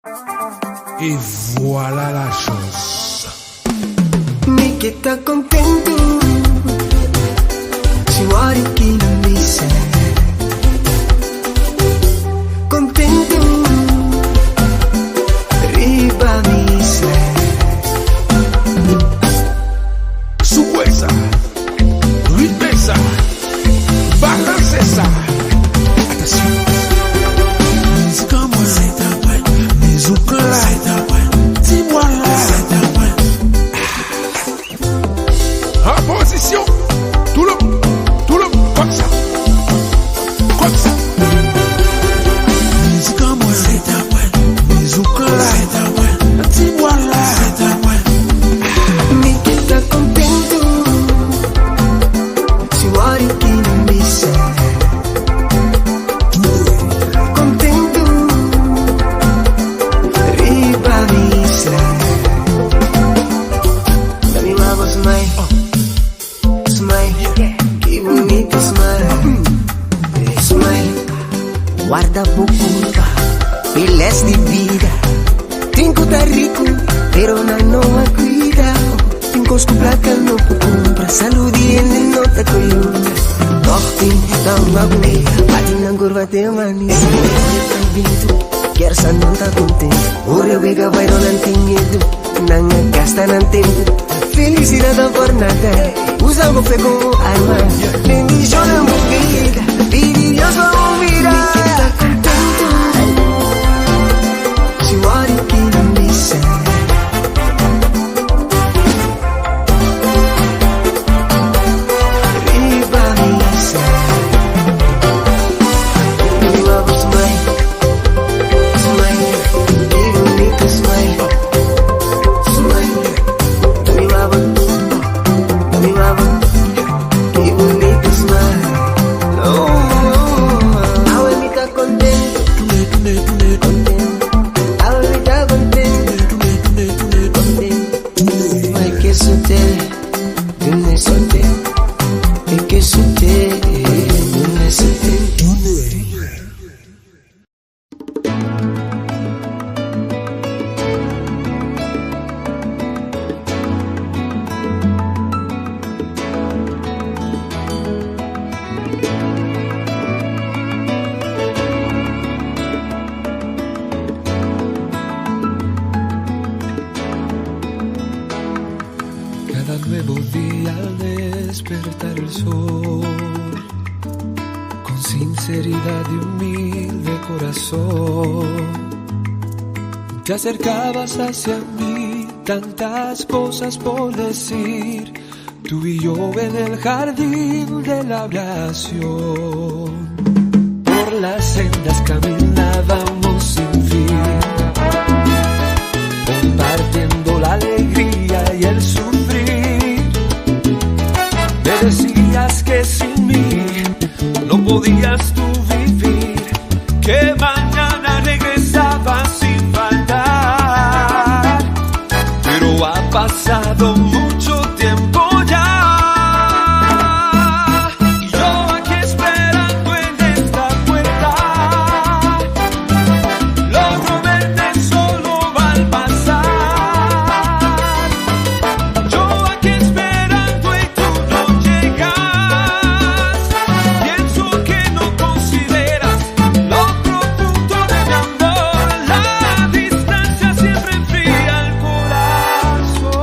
Et voilà la chose. Mi que está contento, si muore chi non mi sa. Contento, riba mi sa. Su fuerza, ritmeza, balanceza. Atención. Música muerta, música light, si voilà. En position, tout le monde, comme ça, comme ça. Música muerta, música light, si voilà. Mi che sta contento, si muore chi non mi sa. Contento, riba mi sa. Dami mamma smile, smile, che bonito smile. Smile, guarda bucuta, piles di vida. Tinko tá rico, pero não a cuida. Tinko placa no compra, saúde ele não tá colhendo. Tochting, tá uma boneca, bate na curva teu manis. Quer sa não tá contente, ora vega vai não tem medo. Não gasta não tempo, felicidade por nada. Usa o fé como arma, bendición a vida, pide Dios va a mirar. Tá contento, si muore chi non mi sa. Riba mi sa. Mi love smile, smile, che bonito smile. Smile, mi love, che bonito smile. Oh, ahora me está contento, contento. Ahora me está contento, contento. Ay, que sucede, dime sucede. Y que sucede, dime sucede. Cada nuevo día al despertar el sol, con sinceridad y humilde corazón, te acercabas hacia mí, tantas cosas por decir, tú y yo en el jardín de la oración. Por las sendas caminábamos sin fin, compartiendo la alegría y el sufrir. Me decías que sin mí no podías tú vivir, que mañana regresabas sin faltar. Pero ha pasado mucho tiempo ya, y yo aquí esperando en esta puerta. Logro verte solo al pasar. Yo aquí esperando y tú no llegas. Pienso que no consideras lo profundo de mi amor. La distancia siempre enfría el corazón.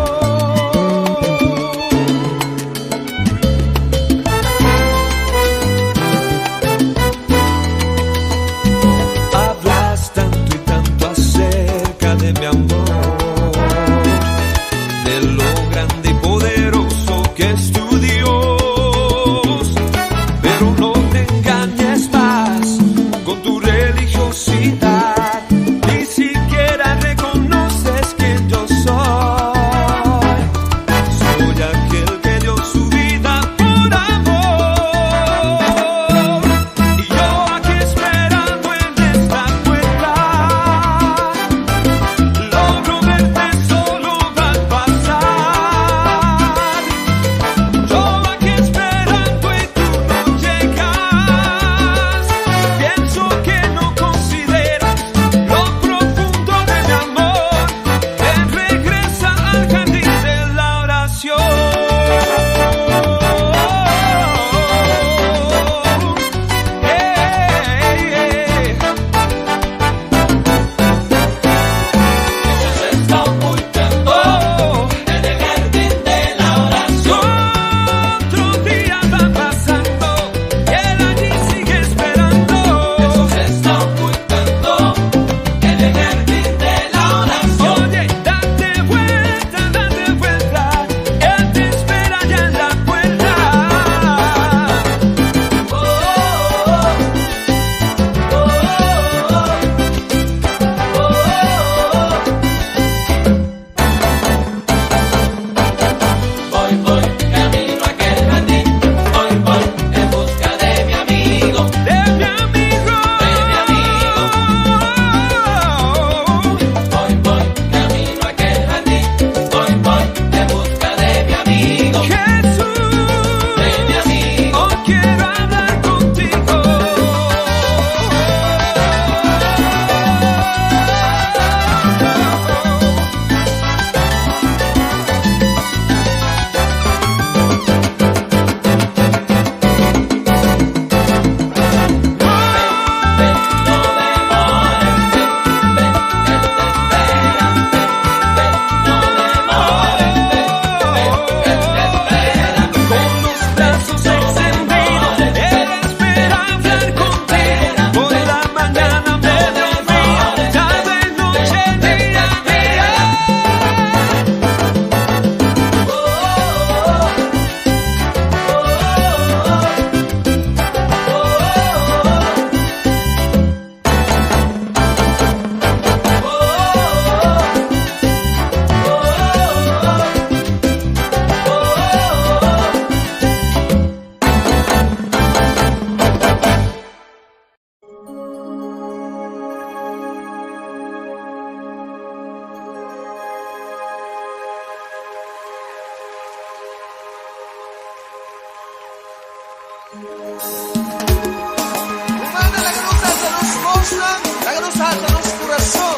Háganos alta nuestro corazón,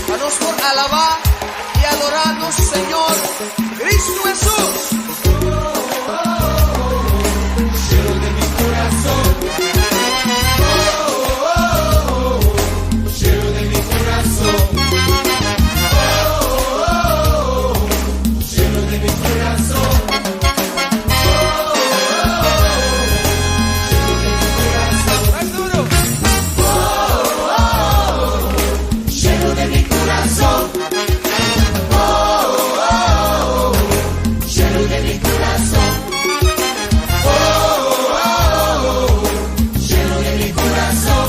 danos por alabar y adorarnos, Señor Cristo Jesús. Lleno de mi corazón. Lleno de mi corazón. Lleno de mi corazón. Más duro. Lleno de mi corazón. Lleno de mi corazón. Lleno de mi corazón.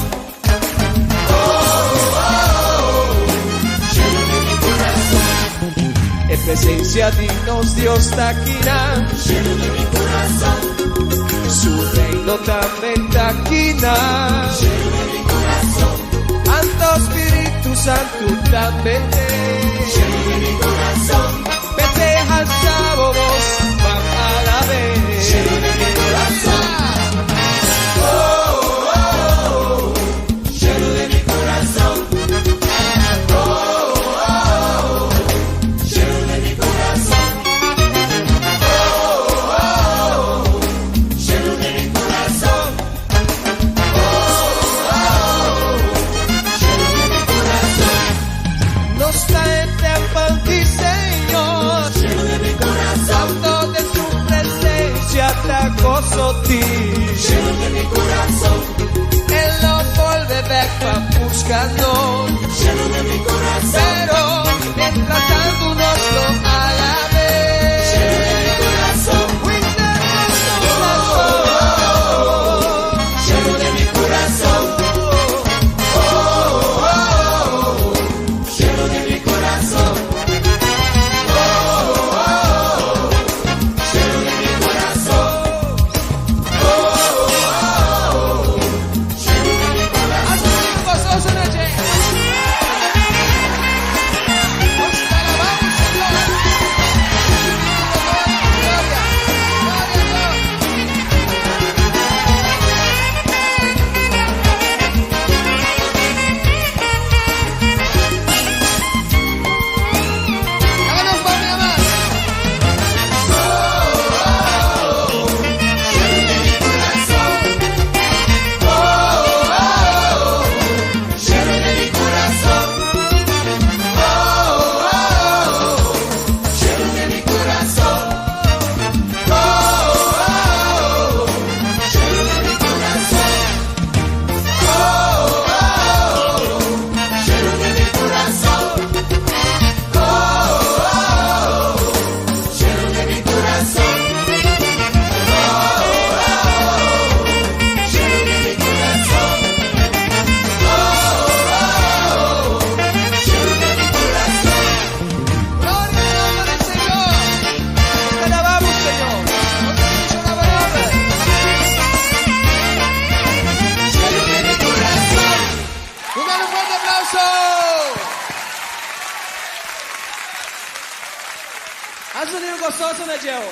Lleno de mi corazón. En presencia dignos Dios taquina, Lleno de mi corazón. su reino también taquina. Lleno de mi corazón. Santo Espíritu Santo también. Lleno de mi corazón. Vete al sábado, vamos a la vez. Lleno de mi corazón. Lleno de mi corazón. Lleno de mi corazón. Lleno de mi corazón. Lleno de mi corazón. Nos trae tempo di Señor, Lleno de mi corazón. santo de su presencia te gozo ti. Lleno de mi corazón. Él nos vuelve back buscando, Lleno de mi corazón. pero mientras tanto nos lo alabe. Lleno de mi corazón. Lleno de mi corazón. Lleno de mi corazón. Lleno de mi corazón. Lleno de mi corazón. Lleno de mi corazón. Lleno de mi corazón. Lleno de mi corazón. Lleno de mi corazón. Lleno de mi corazón. Lleno de mi corazón. Lleno de mi corazón. Lleno de mi corazón. Gloria al nombre del Señor. Te alabamos, Señor. Nos escucha la palabra. Lleno de mi corazón. Un fuerte aplauso. Haz un sonido gozoso, Negeo.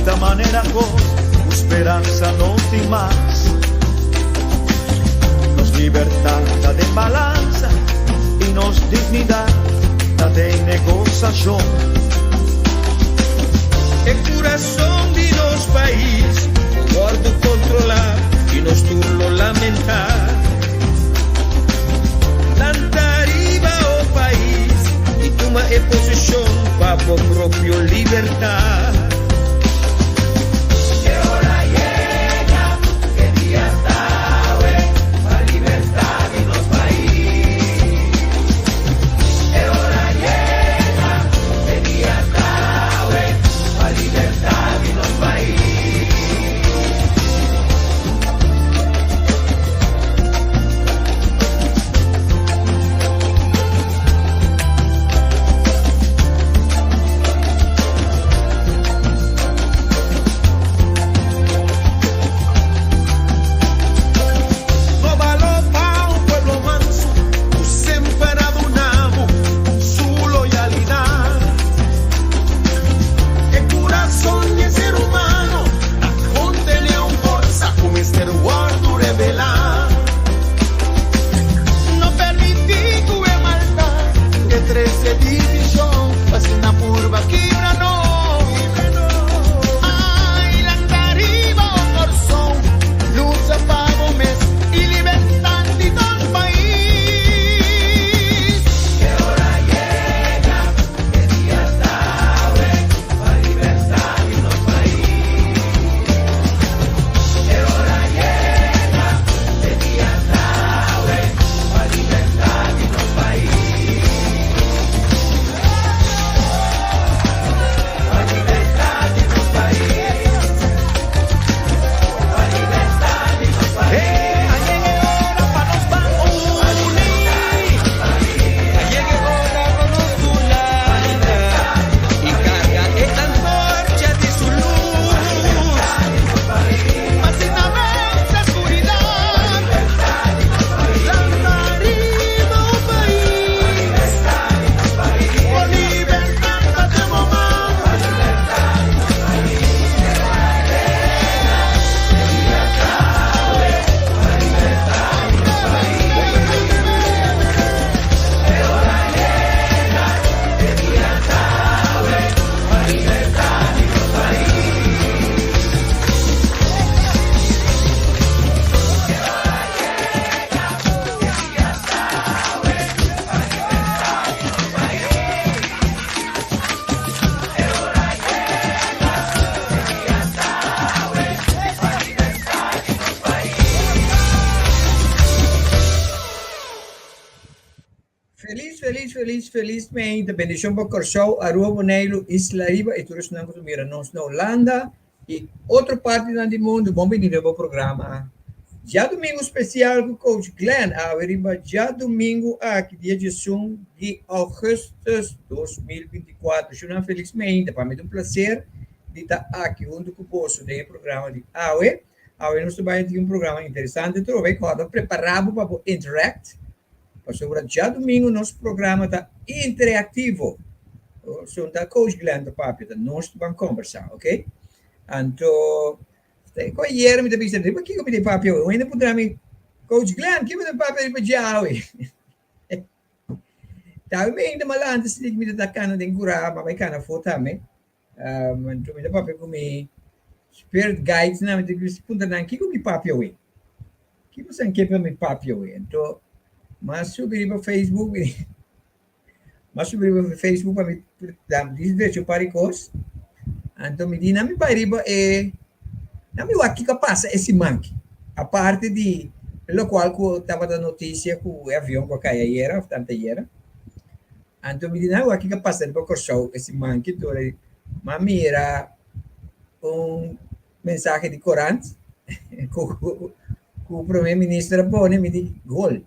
desta maneira com esperança não tem mais. Nos libertad de balança e nos dignidade de negociação. E coração de nos país, guardo controlar e nos turno lamentar. Tanta arriba o país e toma e posição para a própria liberdade. Felizmente, bendição para Corsau, Aruba, Bonaire, Isla Riba e todos nós que nós na Holanda e outra parte do mundo. Bom venir ao programa. Já domingo especial com o coach Glenn, Riba, já domingo aqui, dia 1 de agosto de 2024. Felizmente, para mim é um prazer de estar aqui junto com o bolso do programa de AUE. AUE nós vai ter um programa interessante, então vai preparado para interact. Sobre já domingo nosso programa está interativo. So da coach Glenn da papi da nós vamos conversar, ok? Então, com a Iera me disse, "Mas que eu me dei papi? Eu ainda poderá me coach Glenn, que me dei papi para já, ué." Tá me ainda malante se me dá cana de cura, mas vai cana foto também. Então me dá papi comigo. Spirit guides na me disse, "Punta não, que eu me papi, ué." Que você quer para me papi, ué? Então mas subir para Facebook, para me dar dizer para cos, então me diz, não me vai riba não me aqui que passa esse manque, a parte de pelo qual eu estava da notícia que o avião que caiu era, tanta era, então me diz, não aqui que passa para correr esse manque, então mas mira mensagem de Corante, que o primeiro-ministro pone me diz gol.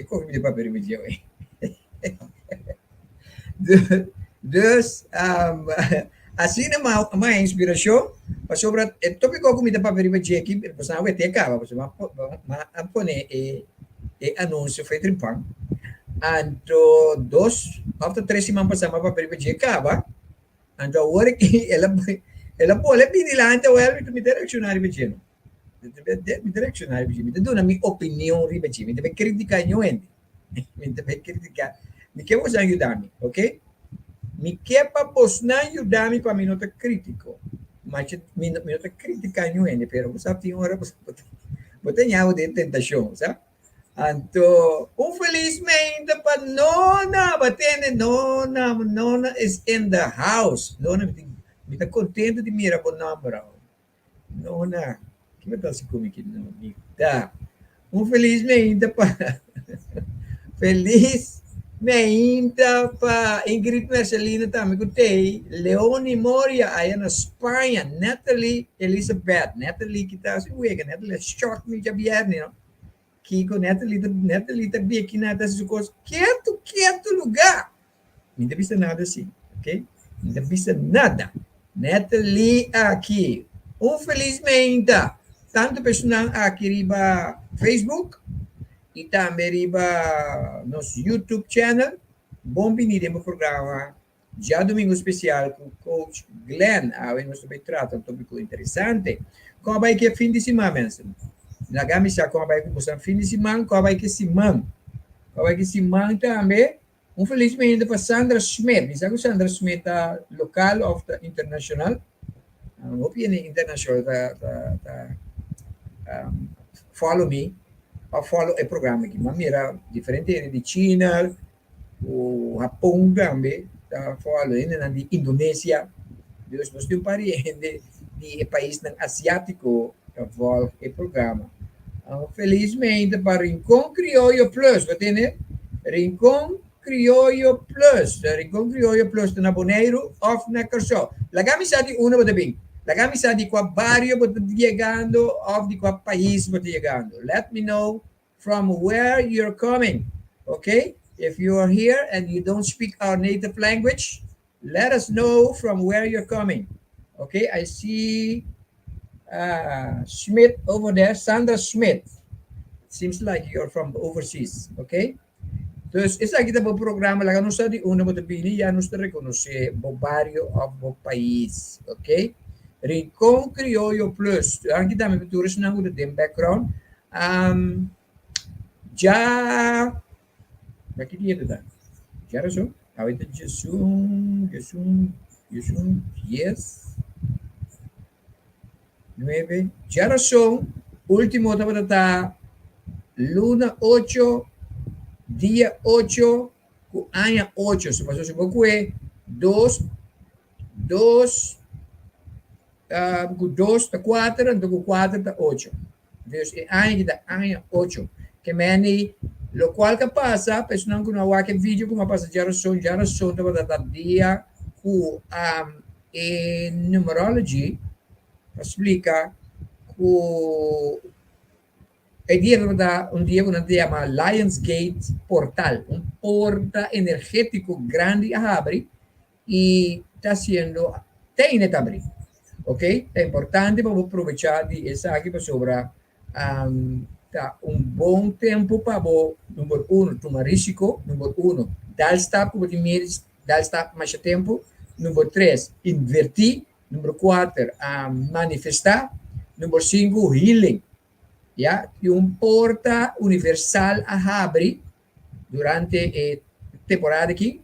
Como me deu para permitir, dus, assim é uma inspiração, mas sobre o tópico que me dá para permitir aqui, depois não vai ter acaba, mas vamos pôr anúncio feito em pão. Então, after 3 semanas passamos para permitir acaba, então agora que ela ela pode pinilante ou ela me direcionar vicino. Me direcionar vicino. Me dá minha opinião vicino. Me deve criticar ninguém. Me deve criticar. Me quer você ajudar-me, ok? Me quer para você ajudar-me para me não ter crítico. Mas me não ter criticar ninguém. Pero você tem hora você tem algo de tentação, sabe? Então, infelizmente, para nona, batendo nona is in the house. Nona, me está contente de mirar para nona. Nona, que me está assim comigo? Não, tá. Infelizmente, para felizmente para Ingrid Marcelina também gostei. Leone Moria aí na Espanha. Natalie Elizabeth. Natalie que está assim, Natalie choque me já viernes, não? Kiko, Natalie também aqui na das coisas. Quieto lugar. Não tem visto nada assim, ok? Não tem visto nada. Natalie aqui. Infelizmente, tanto pessoal aqui riba Facebook e também riba nosso YouTube channel. Bom venir no programa. Já domingo especial com o coach Glenn. Aí nós também tratamos um tópico interessante. Como vai que é fim de semana, mesmo? Na gamisa como vai que você fim de semana, como vai que semana também. Infelizmente para Sandra Schmidt, sabe que Sandra Schmidt é local ou internacional? Não opinião internacional follow me, para follow o programa aqui. Mas mira diferente de China, o Japão também, tá follow ainda de Indonésia. Deus nos deu pariente de país asiático que follow o programa. Felizmente para Rincón Criollo Plus, vai ter, Rincón Criollo Plus na Bonaire of na Carso. La camisa de uno vai bem. La camisa de qual barrio vai chegando, of de qual país vai chegando. Let me know from where you're coming, okay? If you are here and you don't speak our native language, let us know from where you're coming, okay? I see Schmidt over there, Sandra Schmidt. Seems like you're from overseas, okay? Então, esse aqui é o programa, lá não sabe onde você vem, já nos reconhece o barrio ou o país, ok? Rincón Criollo Plus. Aqui também todos não tem background. Já aqui dia tá. Já razão. Ahorita Jesus 9. Já razão. Último tá Luna 8, dia 8, ano 8. Se passou um pouco é 2, 4, então 4 tá 8. Deus é ano 8. Que meni, lo qual que passa, pessoal que não há que vídeo como passa já razão tá dia com numerology explica o dia um dia que se chama Lionsgate Portal, porta energético grande a abrir e está sendo tem que abrir, ok? É importante para aproveitar de essa aqui para sobrar bom tempo para número 1 tomar risco, número 1 dar stop como de dar stop mais tempo, número 3 invertir, número 4 manifestar, número 5 healing. Ya, que porta universal a abrir durante a temporada aqui,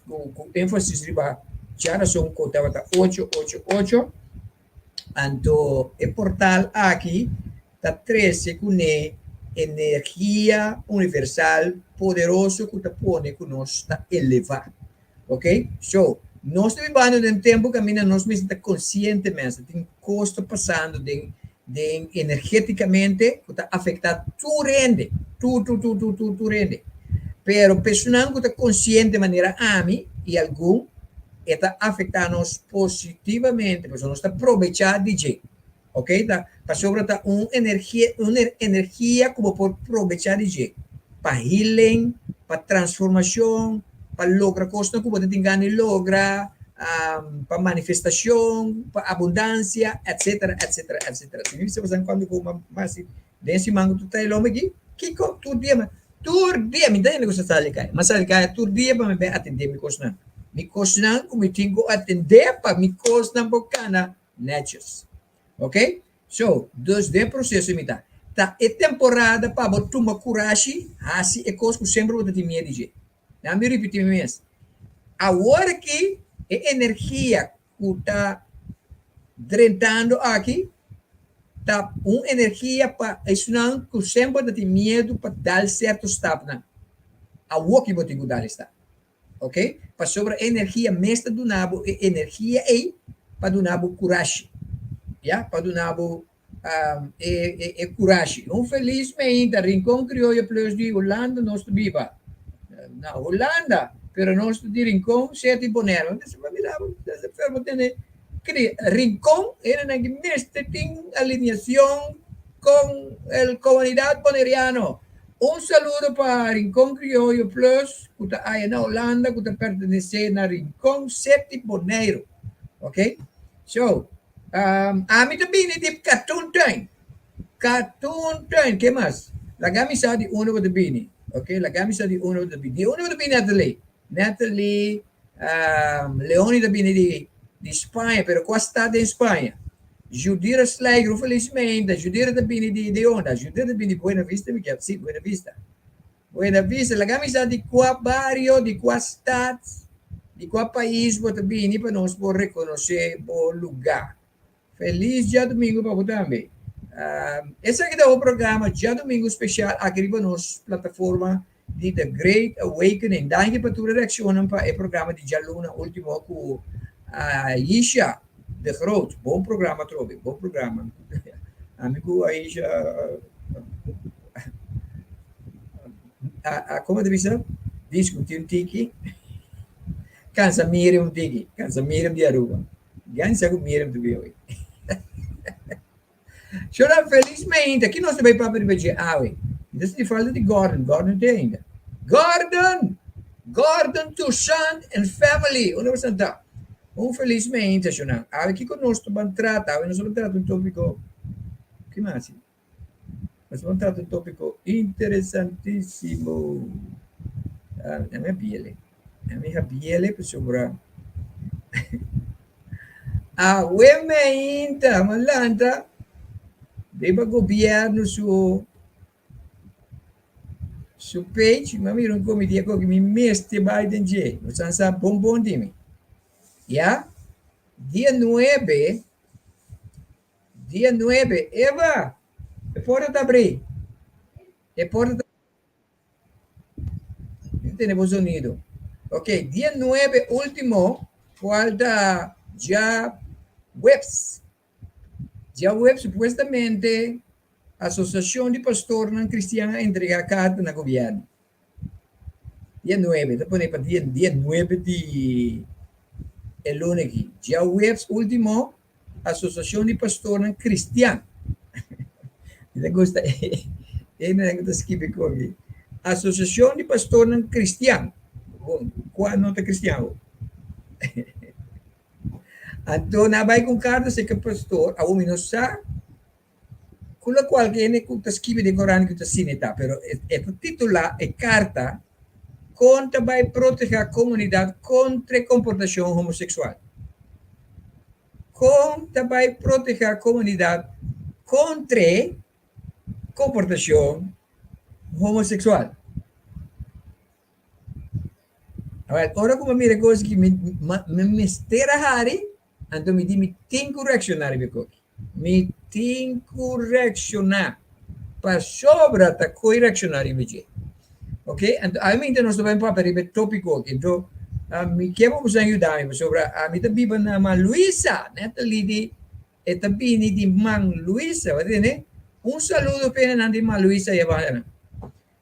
com ênfase riba já razão contava 888, então o portal aqui está 13 com energia universal poderoso que está põe que nós está elevar, ok? So, nós estamos vivendo em tempo que a mina nós mesmos está consciente mesmo, tem custo passando de energeticamente que está afetando tu rende, tu rende. Pero pessoal que está consciente de maneira e algum está afetando-nos positivamente, porque nós está aproveitando de jeito, ok? Tá sobre uma energia como por aproveitar de jeito, para healing, para transformação, para lograr coisas que você tem que lograr, para manifestação, para abundância, etc. Se você quando for mais desse mango tu tá lá aqui, que tu dia me dá negócio salicai, mas salicai tu dia para me atender me cosnan como tenho atender para me cosnan bocana netjes. Ok? So, dus de processo imita. Ta e temporada para botar uma coragem, assim é coisa que sempre vou ter medo de. Não me repetir mesmo. Agora que a energia que está drenando aqui, tá uma energia para isso não que sempre tem medo para dar certo step não. A o que você dar está, ok? Para sobre a energia mestra do nabo, energia é para do nabo coragem, já? Para do nabo coragem. Infelizmente, Rincón Criollo Plus de Holanda nós viva na Holanda, pero nós de Rincón sete bonero. Então, vai mirar, dessa forma tem Rincón era una mestre tem alineación con el comunidad boneriano. Un saludo para Rincón Criollo Plus, que está ahí en Holanda, que está pertenece a Rincón Sete Boneiro. Ok? So, a mí también es de Cartoon Time. Cartoon Time, ¿qué más? La camisa de uno de Bini. Ok? La camisa de uno de Bini. De uno de Bini, Natalie, Leoni de Bini de Espanha, pero qual está de Espanha? Judira Slegro, felizmente, Judira de Bini de Onda, Judira de Bini de Buena Vista, me quer dizer, Buena Vista. Buena Vista, a camisa de qual barrio, de qual estado, de qual país você Bini, para nós por reconhecer o lugar. Feliz dia domingo para você também. Esse aqui é o programa dia domingo especial aqui para nós plataforma de The Great Awakening. Daí para tu reaccionar para o programa de dia luna último com Aisha de Groot. Bom programa, Trobe. Bom programa. Amigo Aisha. Como deve ser? Discutir um tiki. Cansa Miriam tiki. Cansa Miriam de Aruba. Ganha com Miriam de Bioe. Chora felizmente. Aqui nós também para ver Awe. Isso de falta de Gordon. Gordon tem ainda. Gordon! Gordon Toussaint and Family. Onde você está? Infelizmente, aqui conosco vamos tratar, nós vamos tratar um tópico, que mais? Nós vamos tratar um tópico interessantíssimo. A minha pele, sobre a UEMEINTA, Malanta, deve governo su page, mas mira um comitê que me mestre Biden J. Nós vamos bom de mim. Ya, dia 9, Eva, a porta abrir. A porta não tem sonido. Ok, dia 9, último, falta já webs. Já webs, supostamente, a Associação de Pastores Não Cristianos entrega a carta no governo. Dia 9, depois para dia 9 de el lunes aqui. Já o webs último, Associação de Pastores Cristianos. Não gosta, não gosta escrever aqui. Associação de Pastores Cristianos. Qual nota cristiano? Então, na vai com carta, se que pastor, a um sa, com a qual que está escreve de Corão que está sineta, pero é titular, é carta, contra vai proteger a comunidade contra a comportação homossexual. Contra vai proteger a comunidade contra a comportação homossexual. Agora, como mira coisa que me estera hari, então me tem que reaccionar, me tem que reaccionar para sobre a coisa reaccionar em vez. Ok? Então, a mim nós também para o tópico. Então, me quero vos ajudar sobre a mim também na mãe Luisa, Natalie de também de mãe Luisa, né? Saludo para a mãe Luisa e a Bahia.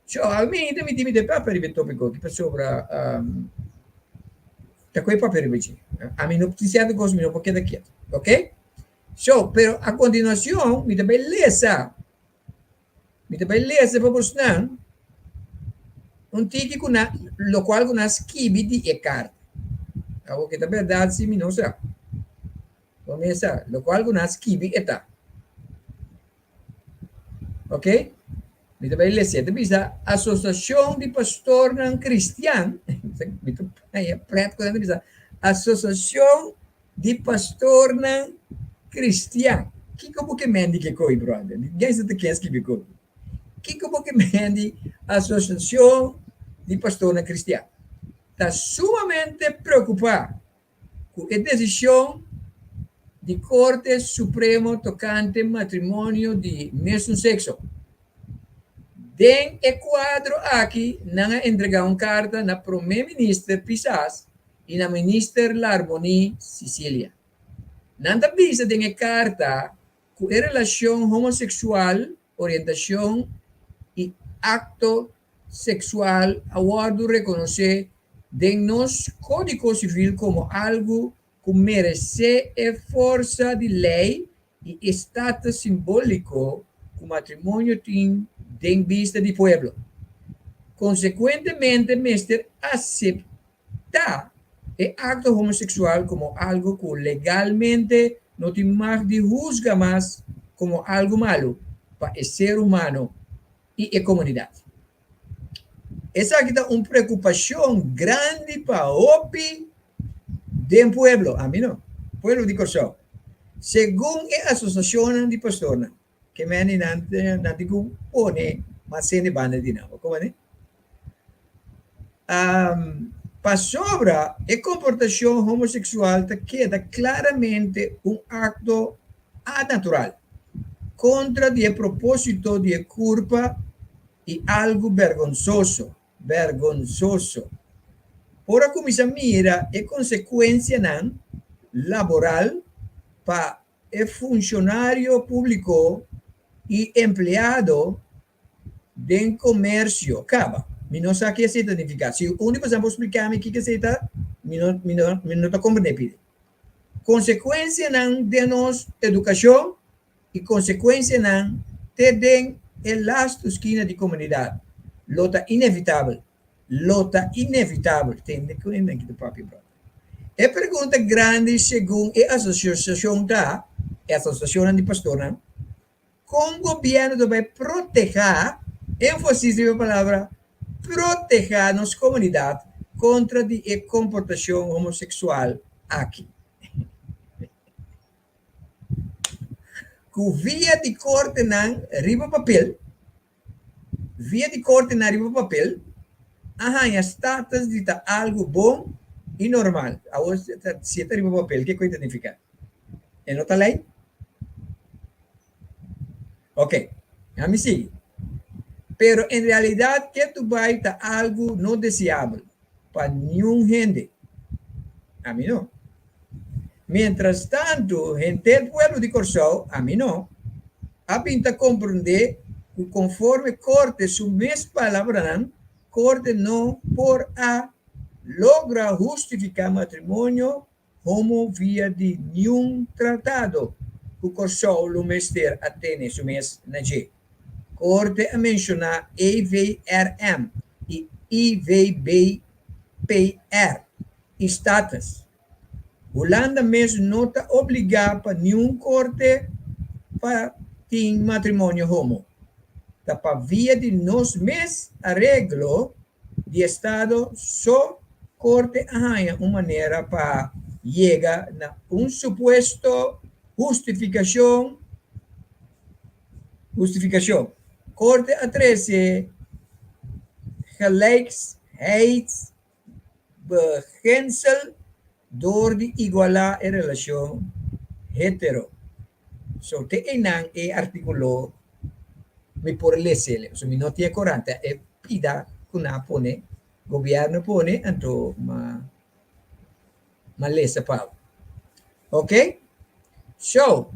So, a mim também de para o tópico que sobre da coisa para permitir. A mim não precisa de coisa, não porque daqui, ok? So, pero a continuação, me também lesa para você um tiki kuna lo qual kuna skibi di e carta. Algo que da verdade se me não sabe. Começa, lo qual kuna skibi eta. Ok? Me também lesa, bisa Associação de Pastores Não Cristianos. Associação de Pastores Não cristiano. Que como que mendi que coi, brother? Ninguém sabe quem escreve coi. Que como que mendi a Associação de Pastores Cristianos. Está sumamente preocupado com a decisão de Corte Supremo tocante matrimônio de mesmo sexo. Den o quadro aqui, não entregar uma carta na primeiro-ministro Pisas e na ministra Larboni Sicília. Não avisa den a carta com a relação homossexual, orientação e acto sexual, aguardo reconhecer de nosso Código Civil como algo que merece a força de lei e status simbólico que o matrimônio tem em vista do povo. Consequentemente, mestre aceita o acto homossexual como algo que legalmente não tem mais de juzgar mais como algo malo para o ser humano e a comunidade. Essa aqui é uma preocupação grande para o pueblo, a mim não, pueblo de Corsão. Segundo a Associação de Pastores, que me não digo pone, mas sem de banda de novo, como é? Para sobre a comportação homossexual, queda claramente um acto anatural, contra o propósito de culpa e algo vergonzoso. Por a comissão mira é consequência não laboral para o funcionário público e empregado de comércio. Acaba. Eu não sei o que isso significa. Se o único que vou explicar-me o que isso significa, eu não estou compreendendo. Consequência não de nossa educação e consequência não de o lasto esquina de comunidade. Lota inevitável. Tem que cuidar do próprio brother. É pergunta grande segundo a associação a Associação de Pastores, como o governo vai proteger, ênfase na palavra, proteger nossa comunidade contra a comportação homossexual aqui. Com via de corte não arriba papel, arranha status de algo bom e normal. Agora, se está arriba papel, que coisa significa? É nota lei? Ok, me sigue. Pero em realidade, que tu vai estar algo não desejável para nenhum gente. A mim não. Mientras tanto, gente do pueblo de Corsão, a mim não, a pinta compreender que conforme corte su mesma palavra, corte não por a logra justificar matrimônio homo via de nenhum tratado que Corsão o mestre atene su mes na G. Corte a mencionar EVRM e IVBPR, status. Holanda mesmo não está obrigado para nenhum corte para ter matrimônio homo. Está para via de nós mesmos arreglo de Estado, só corte arranha uma maneira para chegar a suposto justificação. Corte a 13, gelijkheid, beginsel, door de igualar a relação hetero. So, te enang e artikulo mi por lesele. So, mi noti e 40 e pida kuna pone, governo pone, anto ma lesa pa. Ok? So,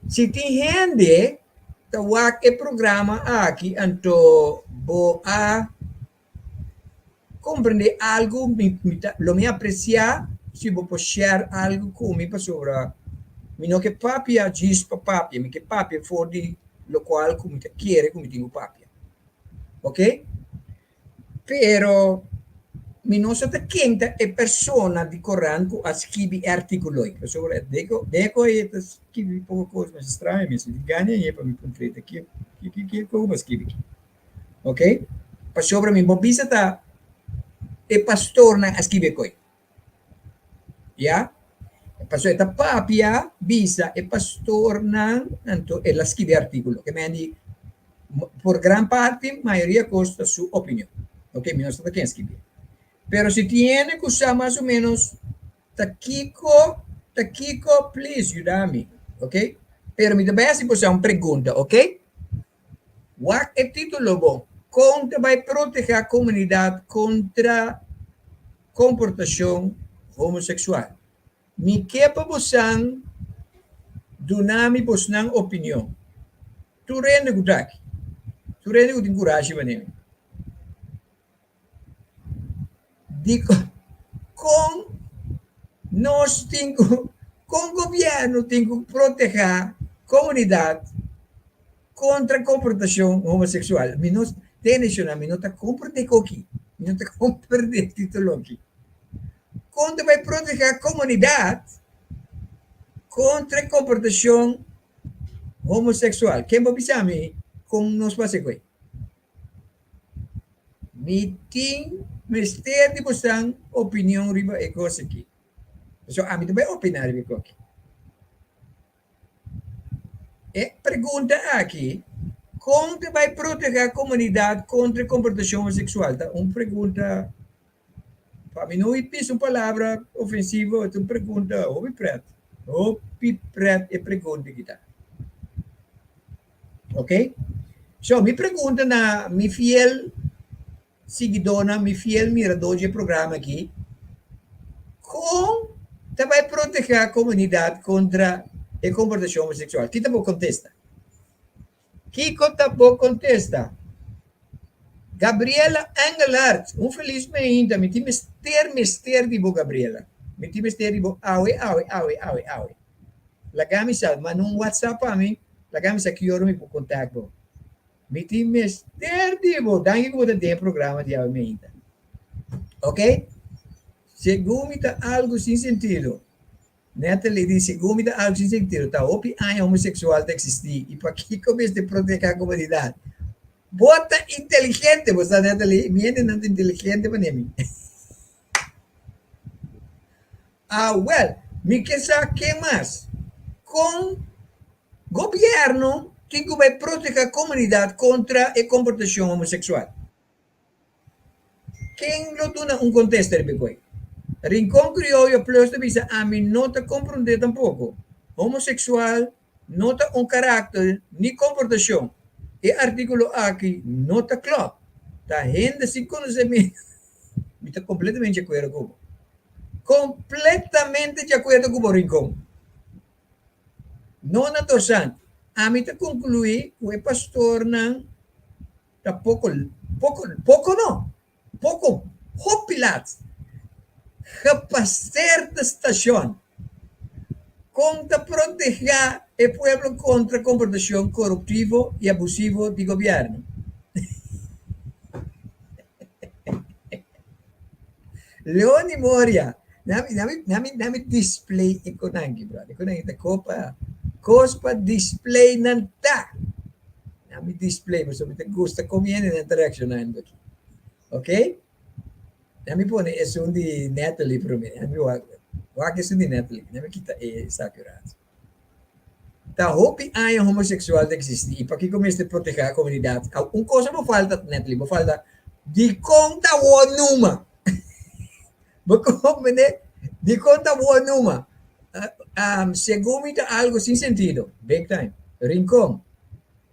se tem gente, tawag e programa aqui, anto bo a compreender algo, lo me apreciar, se vou share algo comigo sobre mino que papia diz para papia, me que papia for de lo qual como te quiere, como tenho papia. Ok? Pero mi non so quinta è persona di Coran che scrive articoli. Sobre deco e scrive poco cose ma strane, mi si gana e poi mi completa che come scrive. Ok? Pa sobre mi bobisa ta e pastor na scrive coi. Ja? Pasó esta papia, visa, e pastor nan, nanto, el escribe artículo, que me di, por gran parte, mayoría costa su opinión. Ok, mi no está quien escribe. Pero si tiene que usar más o menos, taquico, please, ayúdame. Ok? Pero me voy a hacer una pregunta, ok? Wat é título bom? Contra vai proteger a comunidade contra comportação homossexual. Me quepa bosan dunami bosnang opinião. Tu rende gudaki. Tu rende gudin coragem manem. Dico com nós tingo com governo tingo proteger a comunidade contra a comportação homossexual. Mi não tem mi não tá compreendendo aqui. Mi não tá compreendendo título aqui. Contra vai proteger a comunidade contra a comportação homossexual. Quem vai pensar me com nós passa coi? Mi tem mistério de você opinião riba e coisa aqui. So a mim também opinar riba aqui. E pergunta aqui, como vai proteger a comunidade contra a comportação homossexual? Tá? Uma pergunta, para mim não é uma palavra ofensiva, é uma pergunta, ouve preto é pergunta que tá. Ok? So, me pergunta na mi fiel seguidora, mi fiel mirador de programa aqui, como vai proteger a comunidade contra a comportação homossexual? Quem também contesta? Kiko também contesta. Gabriela Engelhardt, infelizmente, me tem mister de Gabriela. Me tem mister de awe. La camisa, mas no WhatsApp a mim, la camisa que eu me contato. Me tem mister de danke que você tem programa de aumenta. Ok? Segundo algo sem sentido. Natalie diz, segundo algo sem sentido, tá? Opi a homossexual tá existir e para que começa a proteger a comunidade. Bota inteligente, você Natalie, minha não é inteligente para mim. Well, me quer saber que mais? Com governo que vai proteger a comunidade contra a comportação homossexual. Quem lo dá contexto de coi? Rincón Criollo Plus te dice, a mí no te comprende tampoco. Homosexual no te un carácter ni comportación. El artículo aquí no te claro. La gente sin conocimiento. Estoy completamente de acuerdo con completamente de acuerdo con Rincón. No na tosan. A mí te concluí que el pastor nan poco hopilat. Repacer de estación contra proteger el pueblo contra comportación corruptivo y abusivo del gobierno. Leoni Moria, nami display econômico, brother. Econômico copa, cospa display nanta. Nami display, mas me gusta comiendo en interaction aqui. Ok? Nami pone é um de Natalie para mim. Nami wag é um de Natalie. Nami kita exagerado. Tá hope a homossexual de existir e para que comece a proteger a comunidade. Coisa me falta Natalie, me falta de conta o numa. De conta o numa. Segundo algo sem sentido. Big time. Rincón.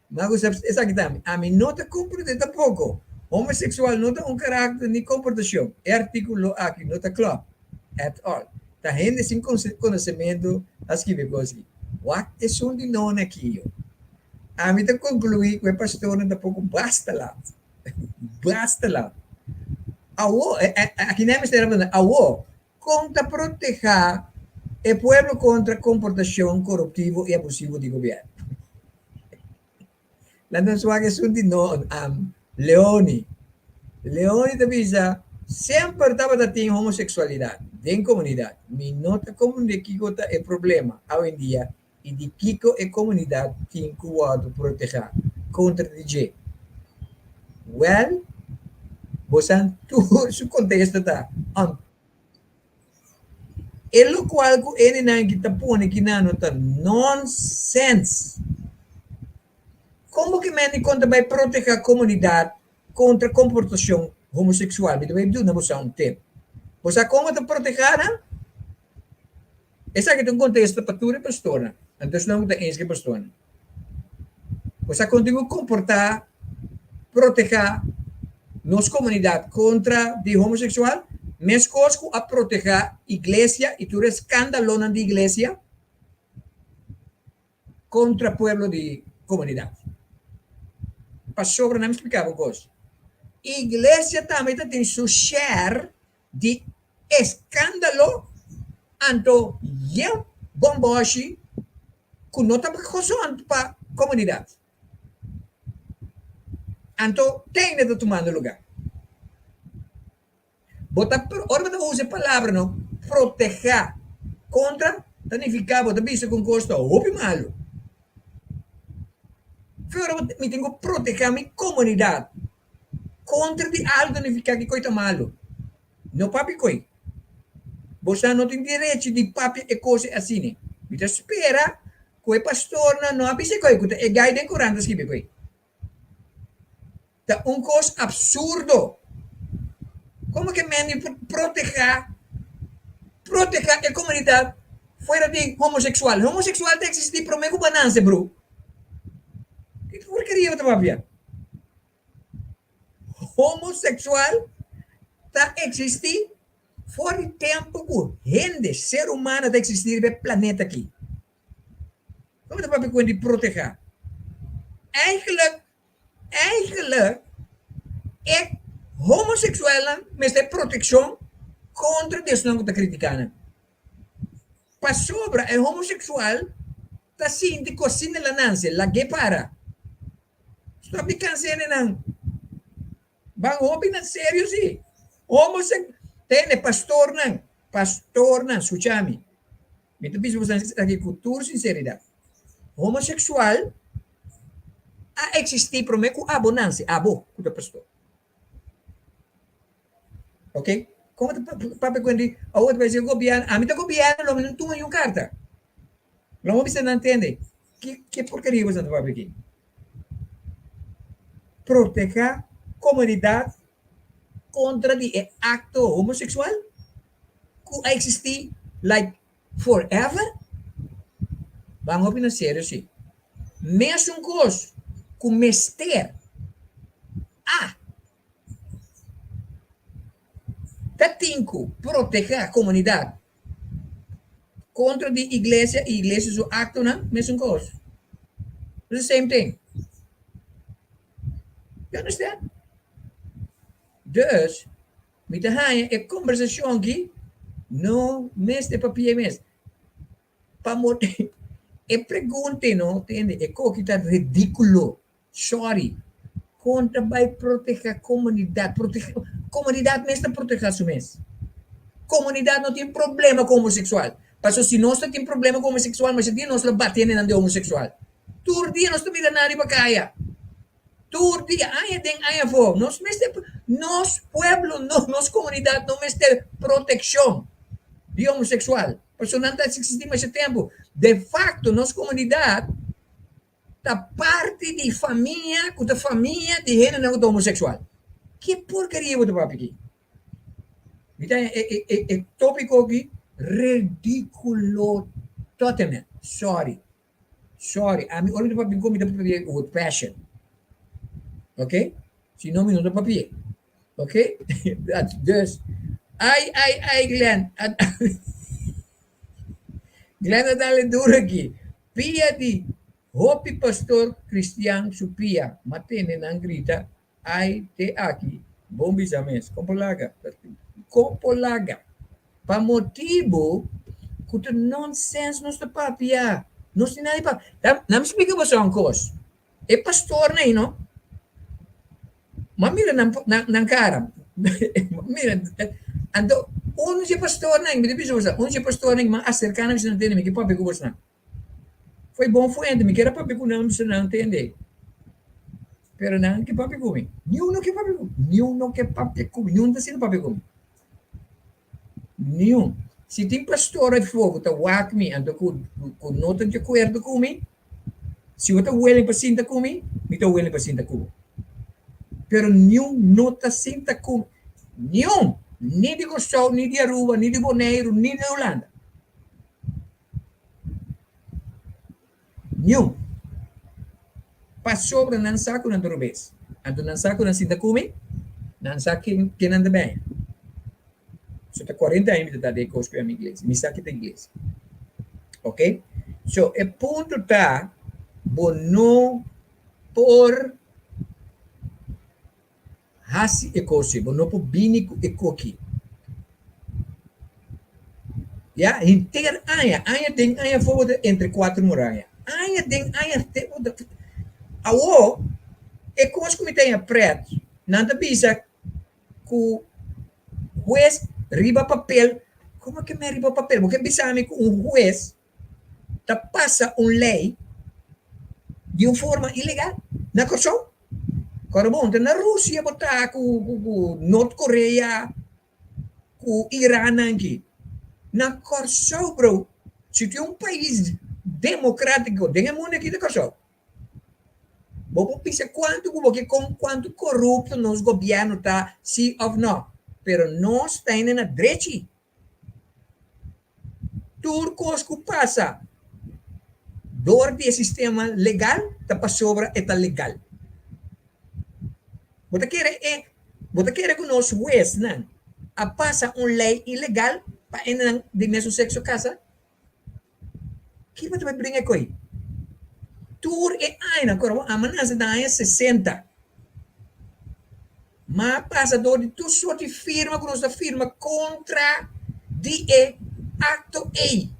Mas essa aqui também. A mim não te compreende tampouco. Homossexual não tem carácter nem comportação. O artículo aqui não está claro. At all. Tá gente sem conhecimento a escrever coisas aqui. What é um de não aqui? A mim te concluí que o pastor não tampouco basta lá. Basta lá. Aqui não é mistério, contra proteger o povo contra comportação corruptivo e abusivo do governo. Lá não só é um de não. Leoni te avisa, sempre estava da tem homossexualidade em comunidade. Me nota como de Kiko é problema hoje em dia e de Kiko e comunidade tem que proteger contra DJ. Well, você tu su contexto tá. E lo qual ko ene na kita pone kinano ta nonsense. Como que men conta vai proteger a comunidade contra comportação homossexual? Então vai do na você um tempo. Você como te proteger? Essa que tu contexto para tu pastora. Então não te ens que pastora. Você continua comportar proteger nossa comunidade contra de homossexual, mas coisas a proteger a igreja e tu escândalo na igreja contra o povo de comunidade. Pastor não me explicava uma coisa. Igreja também tem seu share de escândalo anto eu bomboshi que não está para a comunidade. Anto tem de tomando lugar. Bota ora usa a palavra não proteger contra danificar bota bicho com custo ou malo. Agora me tenho que proteger a minha comunidade contra de algo danificar que coisa malo. Não papi coi. Você não tem direito de papi e coisa assim. Você espera que o pastor não avise coi que é guide curando esquipe coi. Tá coisa absurdo. Como que men proteger a comunidade fora de homossexual? Homossexual tem que existir para mim com banança, bro. Que porcaria você vai ver? Homossexual está existir fora de tempo que gente, ser humano está existir no planeta aqui. Como você vai ver quando proteger? Eigenlijk é homossexual, mas tem proteção contra Deus não está criticando. Para sobra, é homossexual, está sim de cocina la nance, la que para. Está me cansando não. Bang opinar sério sim. Homossexual, tem pastor não, escutame. Me tu bicho você aqui cultura sinceridade. Homossexual a existir para mim com abonância, abo, com o pastor. Ok? Como tu papai quando a outra vez o governo, a mim tá governo não toma nenhuma carta. Não você não entende? Que porcaria você tá papai aqui? Proteger comunidade contra de acto homossexual que existir like forever. Vamos opinar sério sim. Mesmo coisa com mester Tatinco proteger a comunidade contra de igreja e igreja o acto não mesmo coisa. The same thing. You understand? Dus, met de haaien, een conversatie aqui, não mes de papier mes. Pa mote, pergunte, não, entende? É coisa que está ridículo. Sorry. Contra vai proteger a comunidade. Comunidade mesmo proteger a mês. Comunidade não tem problema com homossexual. Porque se nós temos problema com homossexual, mas se nós não batemos na homossexual. Todo dia nós estamos na riba caia. Todo dia, tem for. Nós pueblo, nossa comunidade não tem proteção de homossexual. Porque não está existindo mais tempo. De facto, nossa comunidade está parte de família, com a família de gênero homossexual. Que porcaria você vai aqui? Então, é tópico aqui, ridículo totalmente. Sorry. A mim, olha para mim como with passion. Ok? Se não, não dá papel. Ok? Dus, Glenn. Glenn está dando duro aqui. Pia de Hopi Pastor Cristian Supia. Matene nang grita. Ai te aqui. Bom bisames. Compolaga. Pa motivo que o nonsense não está papia. Não se nada papia. Não me explica você uma coisa. É pastor, não? Mas mira ng cara. Mira. Ando, onde pastor na, me diz você, onde pastor na, mas acercar não entende, me que papi com você. Foi bom fuente, me quero papi com não entende. Pero não que papi com mim. Nenhum que papi com. Nenhum que papi com. Nenhum tá sendo papi com. Nenhum. Se tem pastor de fogo, tá wak me, ando com nota de acordo comigo. Se eu tá willing para sinta comigo, me tá willing para sinta comigo. Pero nenhum nota sinta comigo. Nenhum. Nem de Corsol, nem de Aruba, nem de Bonaire, nem de Holanda. Nenhum. Passou para não saco na Dorobês. Ando não saco na sinta comigo, não saco que não anda bem. Só tá 40 anos de dar coisa para a minha igreja. Me saque da igreja. Ok? So, o ponto tá, não por hasi e coisa, não por binico e coqui. Ja, inteiro aia tem aia fogo entre 4 muralhas. Aia tem aia awo e coisa que me tem preto. Não te bisa que o juez riba papel. Como que me riba papel? Porque bisa me que um juez te passa uma lei de uma forma ilegal na Kosovo. Quando monta na Rússia, botar com Norte Coreia, com Irã aqui. Na Kosovo, bro, se tem um país democrático, tem mundo aqui da Kosovo. Vou pensar quanto corrupto nos governos está, sim ou não. Pero nós estamos na direita. Turcos que passa door do sistema legal, está para sobre está legal. Você quer que o nosso juiz não a passa uma lei ilegal para entrar de mesmo sexo casa? Que você vai brincar com ele? Tur e aina, a manasa da aia 60. Mas passa de tu só de firma, que nós firma contra de acto E.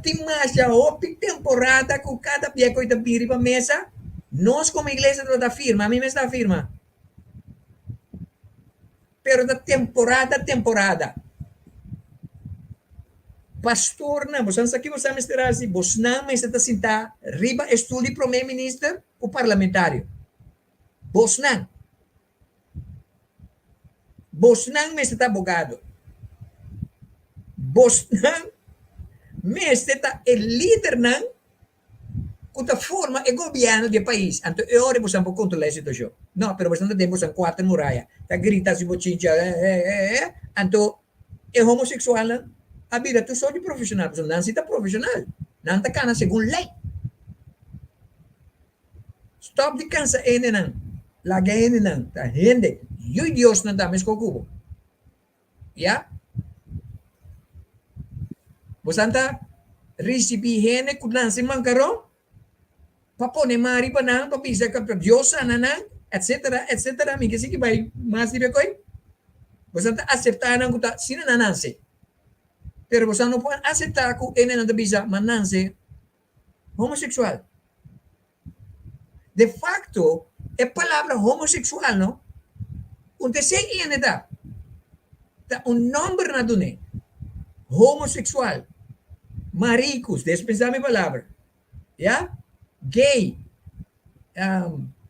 Tem mais já outra temporada com cada dia que eu vir para a mesa, nós como igreja da firma, a mim mesmo da firma. Pero da temporada. Pastor, não, você aqui você me estará assim, você não me está sentar, riba estude primeiro-ministro ou parlamentário. Você não me está abogado. Você não me está líder não que forma o governo do país. Então, eu você não controlar a situação. Não, pero você não tem você 4 muralhas. Tá grita se bochincha, Então, é homossexual não? A vida tu só de profissional, você não está profissional. Não está cana segundo lei. Stop de cansa ene não. Lagi ene não. Tá rende. E Deus não dá mais com o cubo. Ya? Você está receber que não se mancarão? Para pôr mari para não, para pisar que Deus sana não, etc. Me que vai mais de coi. Você está aceitando que tá sina não se. Pero você não pode aceitar que ele não bisa mananse homossexual. De facto, a palavra homossexual, não? Onde se ele dá nome na dune. Homossexual. Maricos, desprezar minha palavra. Ya? Gay.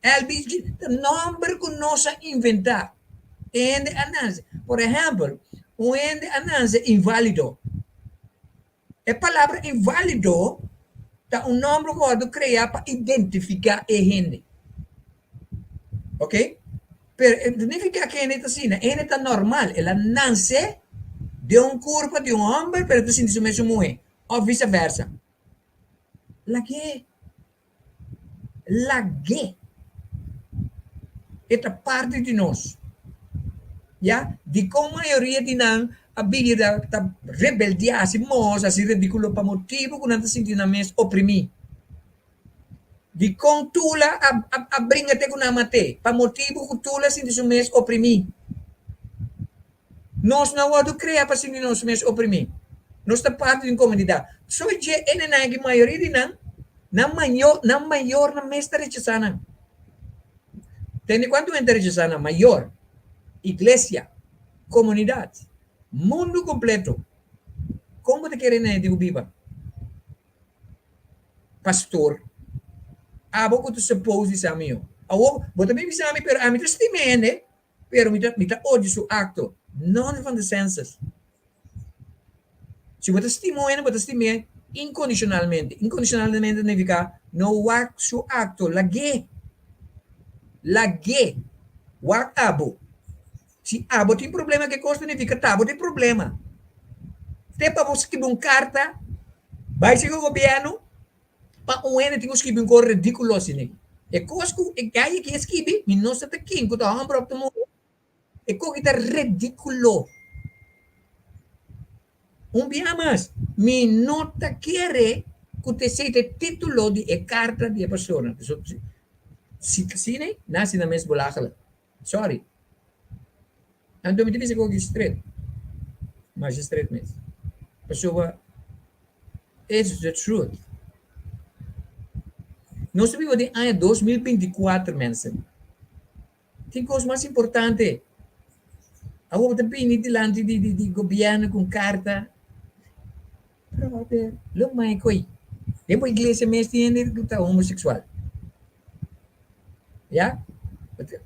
LBG, nome que nós inventar. Ende ananse. Por exemplo, ende ananse inválido. A palavra inválido é nome que eu criar para identificar a gente. Ok? Pero significa que ele está assim, ele está normal. Ela nasce de corpo de homem, pero está sendo mesmo mulher. Ou vice-versa. La gay. Esta parte de nós. Ya? De como a maioria de nós a vida está rebeldia, assim, moça, assim, ridículo, para motivo que não está sentindo mais oprimido. De como tu lá a brinca-te com a mate, para motivo que tu lá sente mais oprimido. Nós não vamos criar para sentir nós mais oprimido. Nós estamos parte de uma comunidade. Só que a maioria de nós, na maior, na mestra rechazana. Tem quanto é rechazana? Maior. Igreja, comunidade, mundo completo. Como te querem de viva? Pastor, abo que tu suppose sa mio. Awo, bota me bisa mi pero ami testimene, pero mita odio su acto. None van de senses. Se você estima incondicionalmente. Incondicionalmente significa no wak su acto, lagi. Wak abo. Se abo tem problema, que coisa significa tabo tem problema. Até para você escrever uma carta, vai ser o governo, para um ano tem que escrever uma coisa ridícula assim. E coisa que escreve, e não está aqui, que está próprio e coisa que está ridículo. Dia mais, me nota querer que você seja título de carta de pessoa. Se assim, nasce na mesma bolachala. Sorry. Então, me diz que eu straight. Mas straight mesmo. Pessoa, it's the truth. Nós vivemos de ano 2024, mensen. Tem coisa mais importante. Agora, também, delante de governo com carta. Brother, lumay ko eh. Depois a igreja mesmo tem que estar homossexual. Yeah?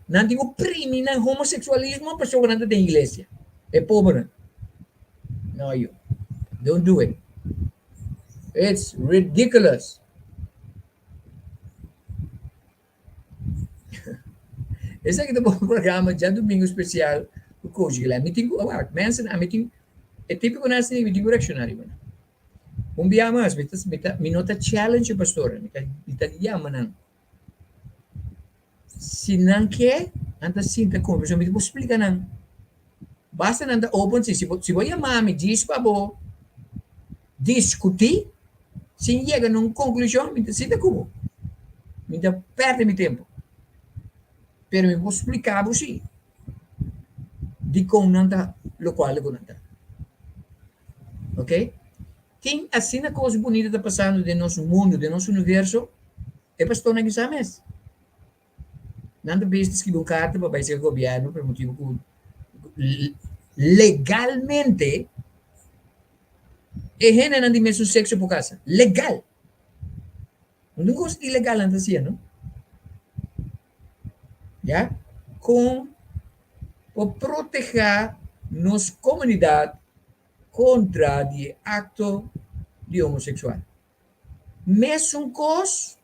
Nanti oprime ng homossexualismo ang pessoa na tem igreja. É pobre. No, you. Don't do it. It's ridiculous. Esse aqui é um programa de domingo especial o Coach Guilherme. Meeting ko, mensen, meeting, é típico na assim, meeting correccionário. Dia mais, minota challenge, pastor. Mita yaman. Se não quer, anda sinta como. Eu me vou explicar não. Basta anda open se vou chamar me diz para bo discutir, se chega numa conclusão, me sinta como. Me perde meu tempo. Pero me vou explicar você. De como nanda local com nanda. Ok? Tem assim a coisa bonita está passando de nosso mundo, de nosso universo, é pastor na exames. Nada besta escrever uma carta para o governo, por motivo que legalmente é gente não tem mesmo sexo por casa. Legal. Não tem coisa ilegal antes assim, não? Já? Para proteger nossa comunidade contra o acto de homossexual. Mesmo coisa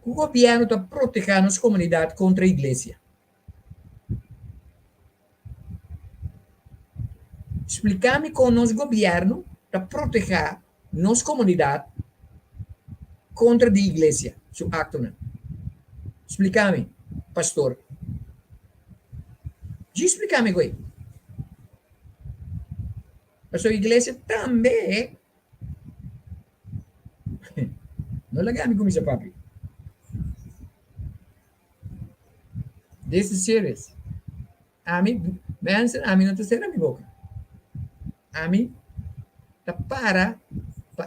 que o governo está protegendo nossa comunidade contra a igreja. Explicar-me como nosso governo está protegendo nossa comunidade contra a igreja, seu acto. Explicar-me, pastor. Explicar-me, coi. Mas a igreja também não lagami como isso, papi. This is serious. Ami, mensen, ami não está sendo a minha boca. Ami, tá para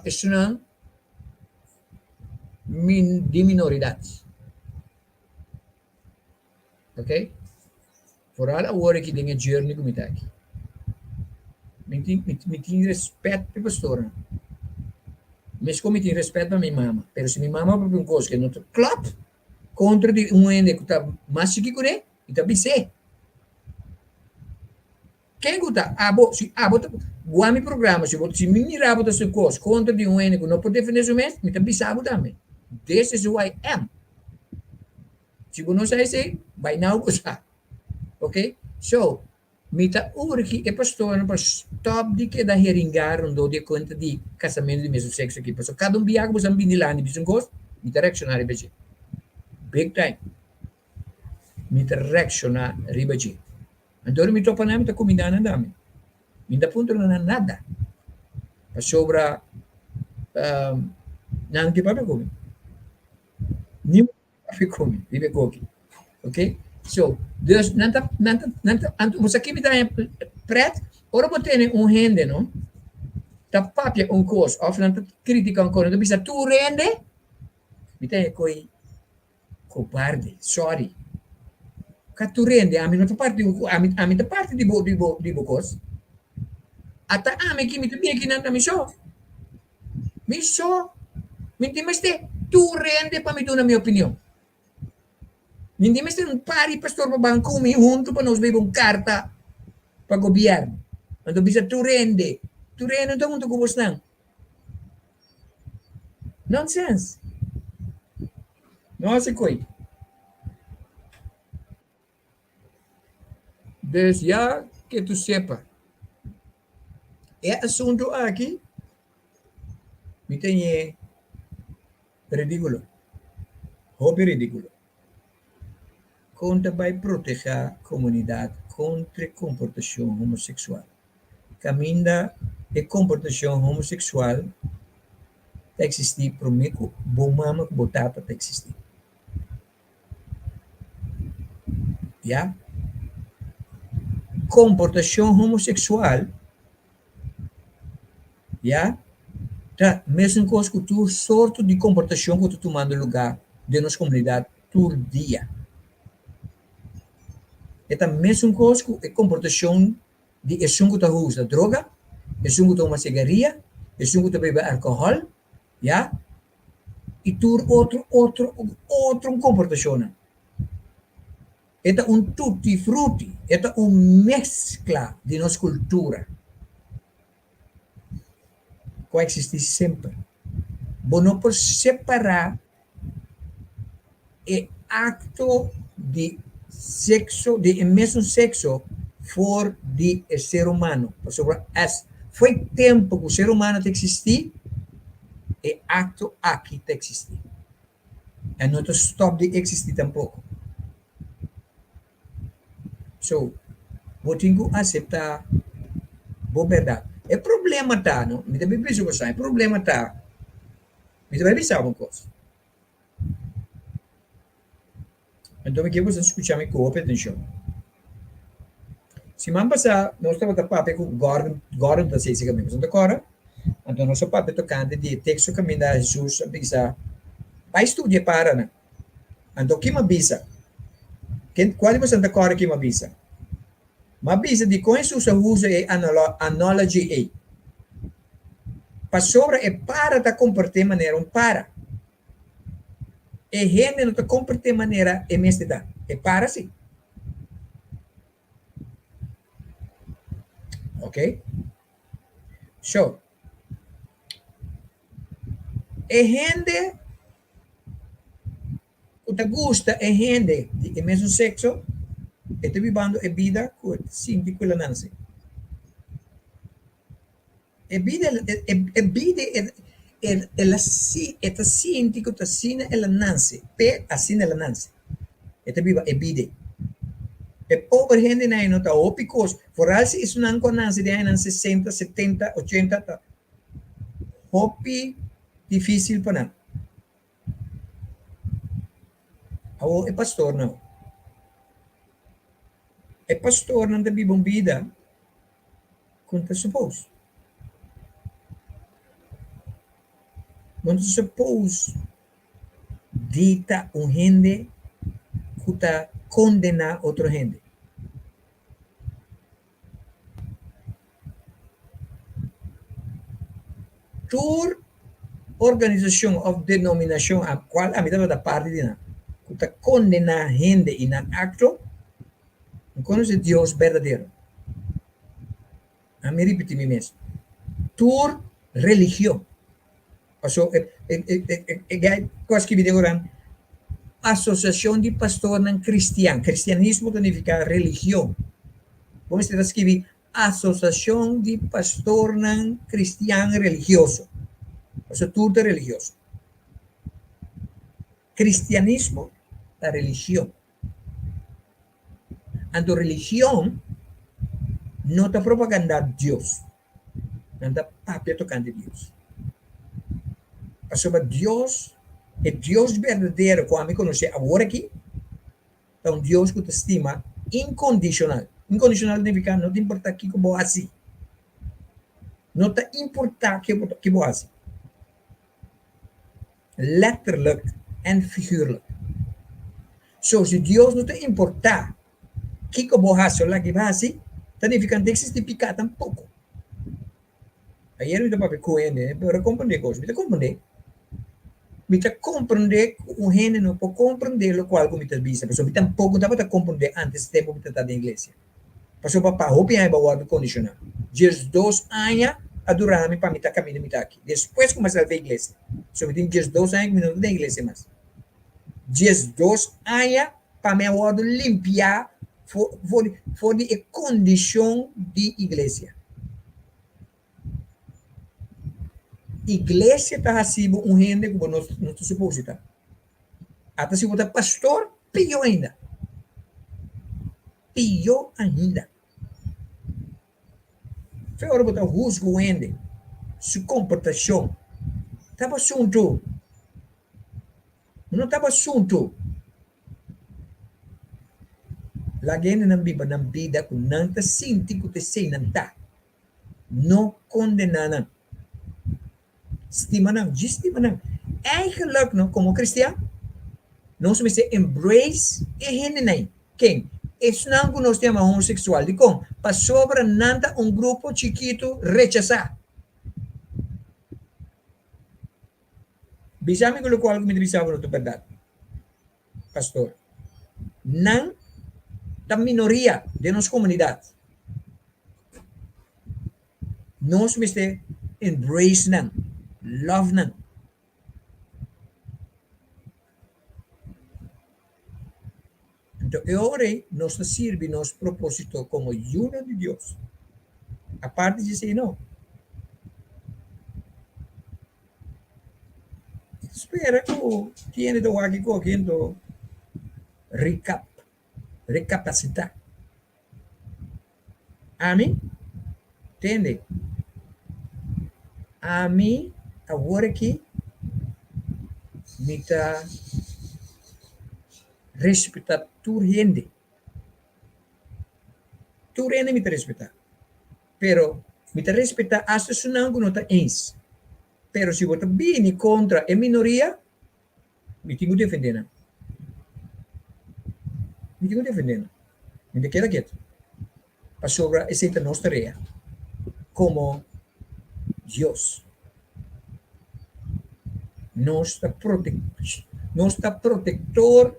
estudar de minoridades. Ok? Vooral a hora que tem a journey como está aqui. Me tem respeito para a pastora. Mas como me tem respeito para minha mama. Pero se minha mama para uma coisa que não está claro, contra de um ende que está mais chique com ele, está bem. Quem está? Se guarda meu programa, se me mirar para sua coisa, contra de um ende que não pode defender o mês, me está bem também. This is who I am. Se você não sabe isso, vai não gostar. Ok? So, mita urki é pastor para stop de que da heringar onde de conta de casamento de mesmo sexo aqui. So, cada biag você binilani bisun gost, mita reaccionar beje. Big time. Mita reaccionar ribeje. Então me topa nami ta comida na dami. Minda punto na nada. Pa sobra nang di pa comi. Ni pa comi, vive coki. Ok? So, dus nanta você aqui me dá pret, ora botene rende, não? Tá papia coisa, of nanta critica coisa, então bisa tu rende, me tem coi cobarde, sorry. Ka tu rende, a mim não parte, a mim tá parte de bocos. Ata a mim que me tem aqui nanta me show. Me tem mas tu rende para me dar a minha opinião. Hindi mesmo um pari pastor para banco me junto para nós beber carta para governo. Então bisa tu rende. Tu reino então muito gubos não. Nonsense. Não se coi. Desde já que tu sepa. É assunto aqui. Me tem ridículo. Hobby ridículo. Conta vai proteger a comunidade contra comportação homossexual. Caminha e comportação homossexual existir para mim, bom mama que botar para existir. Já? Comportação homossexual, já? Tá, mesmo coisa que tu sorte de comportação que tu tomando lugar de nossa comunidade todo dia. É a mesma coisa que a comportação de esungo que usa droga, esungo que toma cigarrilha, esungo que bebe álcool, já? E tu outro comportação. É tutti frutti, é mescla de nossa cultura. Coexiste sempre. Não por separar o acto de sexo, de mesmo sexo, for de ser humano. Foi tempo que o ser humano existir, e acto aqui existir. E não stop de existir tampouco. So, vou ter que aceitar a verdade. É problema tá, não? Me também penso que é problema tá. Me também pensar uma coisa. Então, aqui você escutar me com atenção. Se man passar, nós estamos a papo com Gordon da seis que mesmo agora. Então, nosso papo tocante de texto que me dá Jesus a pensar. Vai estudar para, né? Então, que me avisa? Qual é você está agora que me avisa? Me avisa de como Jesus usa a analogy. Para sobre é para da comportar maneira para. E gente não te comporta maneira é mesma. É para sim. Ok? So, e gente que te gusta e gente de mesmo sexo e te vivendo a vida que sinti quella nanse. E vida ela sinti que te sina ela nanse. Pe assina ela nanse. E te viva e vida. E pobre gente não está opicos. Foral se isso não conhece de aí 60, 70, 80 tá. Hopi difícil para não. É pastor não. É pastor não deve viver uma vida como te supôs. Não te supôs dita gente que está condena outra gente. Tour organização ou denominação a qual a mitad da parte de nada, que está condena gente em acto, não conhece Deus verdadeiro. A me repetir mesmo. Tour religião. Então, coisa que me demoram. Associação de pastor não cristiano. Cristianismo significa religião. Vamos escrever Associação de pastor não cristiano religioso. Então, tudo é religioso. Cristianismo é religião. Então, religião não está propaganda Deus. Não está papel tocando Deus. Então, Deus é Deus verdadeiro, como me conhece agora aqui, é um Deus que te estima incondicional. Incondicional significa não te importa o que você assim. Não te importa o que você assim. Letterlijk en figuurlijk. So, se Deus não te importa o que você assim, lá que vai assim, significa que não existe pecado tampouco. Aí eu não estou para para compreender coisas, me compreender. Me compreender o gente não pode compreender o qual me vista, porque me tampouco dá para compreender antes tempo me estar da igreja. Porque papá, hope aí vai o condicional. Dias 2 anos adorando para mim tá caminho me aqui. Depois começar a ver a igreja. Só me tem 12 anos minutos da igreja, mas 12 anos para me poder limpar for a condição de igreja. Igreja está assim, gente que não está suposto estar. Até se você é pastor, pior ainda. Pior ainda. Foi hora botar rusgo ainda. Sua comportação. Estava assunto. Não estava assunto. La gente não vive na vida com nanta sinti que te sei nanta. Não condena. Estima não, estima não. Eigenlijk não, como cristiano, nós temos que embrace e gente nem. Quem? Isso não que nós temos homossexual. De como? Para sobra nanta grupo chiquito rechazar. Bisame que lo qual me bisava no verdade. Pastor. Não da minoria de nossa comunidade. Nós temos que embrace não. Love não. Então, agora nós serve nosso propósito como uno de Deus. A parte de dizer não. Espera que o tiene do aqui cogiendo recapacitar. Amém? Entende? A mim, agora aqui, me está respeitar tu gente. Tu gente me está respeitar. Pero, me está respeitar hasta se não está ens. Pero, se você viene contra a minoria, me tenho defendendo. Me tenho defendendo. Me queda quieto. Para sobra, essa é a nossa tarea. Como Deus nos está protector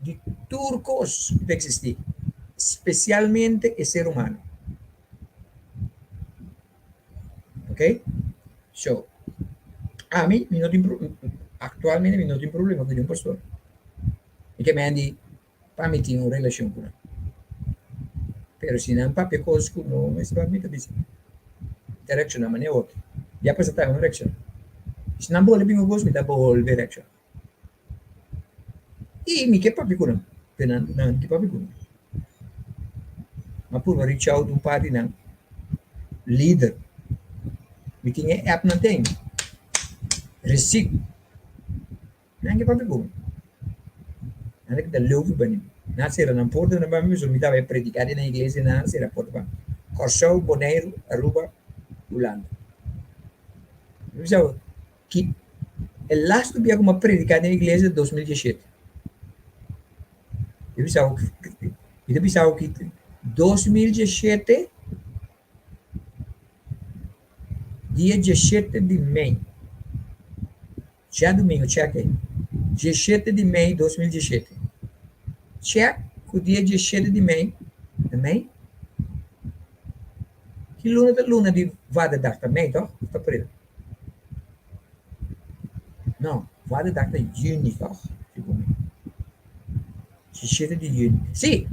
de turcos que existem, especialmente o ser humano. Ok? So, a mim, actualmente, não tem problema com um pastor. E que me andi, para mim, tem uma relação com ele. Pero se não, para coisas não, mas para mim, também. Direction naman niya, okay. Diya pa sa tayo direction. Sinambol, ibig mo me dá ball direction. E me que papi ko lang. Não que papi ko lang. Mapuro, reach out party ng leader. Me tinha app na tem. Receipt. Não que papi ko. Ano que da love ba niyo? Nasira ng porto na ba mi so me dava predicar na igreja na nasira porto ba. Corsão, Bonaire, Aruba, Holanda. Eu que o last dia como predicar na igreja em 2017. Eu pensava que 2017 dia 17 de maio. Já domingo, check. 17 de maio de 2017. Check o dia 17 de maio. Também? Que luna de vada dag também, toch? Está preto. Não, vada dag de juni, toch? 17 de junho. Sim.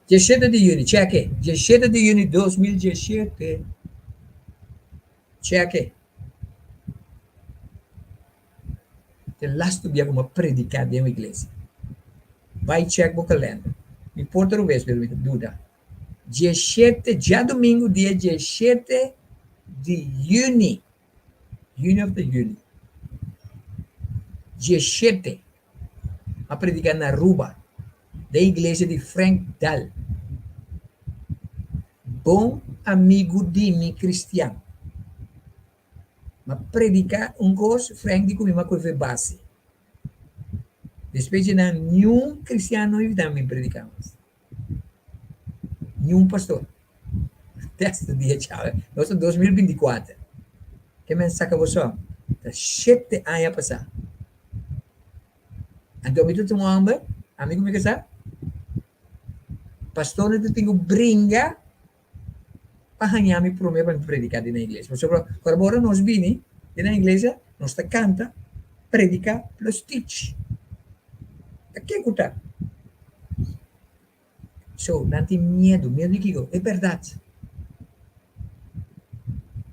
17 de junho, check. 17 de junho de 2017. Check. The last dia como predicar de uma igreja. Vai check o calendário. Me importa o vez, pelo menos, dúvida. 17, já domingo, dia 17 de junho. Junho of the Juni. 17. A predicar na Aruba, da igreja de Frank Dahl. Bom amigo de mim cristiano. Mas predicar coisa, Frank de comigo coisa base. Depois de nenhum cristiano e também predicamos. Nenhum pastor. Teste dia, tchau. Nós estamos em 2024. Que mensagem você? Está 7 anos a passar. Então, eu tenho um amigo meu que sabe? Pastor, eu tenho brinca Pahanyami promete para predicar na igreja. Mas agora nós vini na igreja, nós canta, predica plus teach. Aqui é So, não tem medo de que é verdade.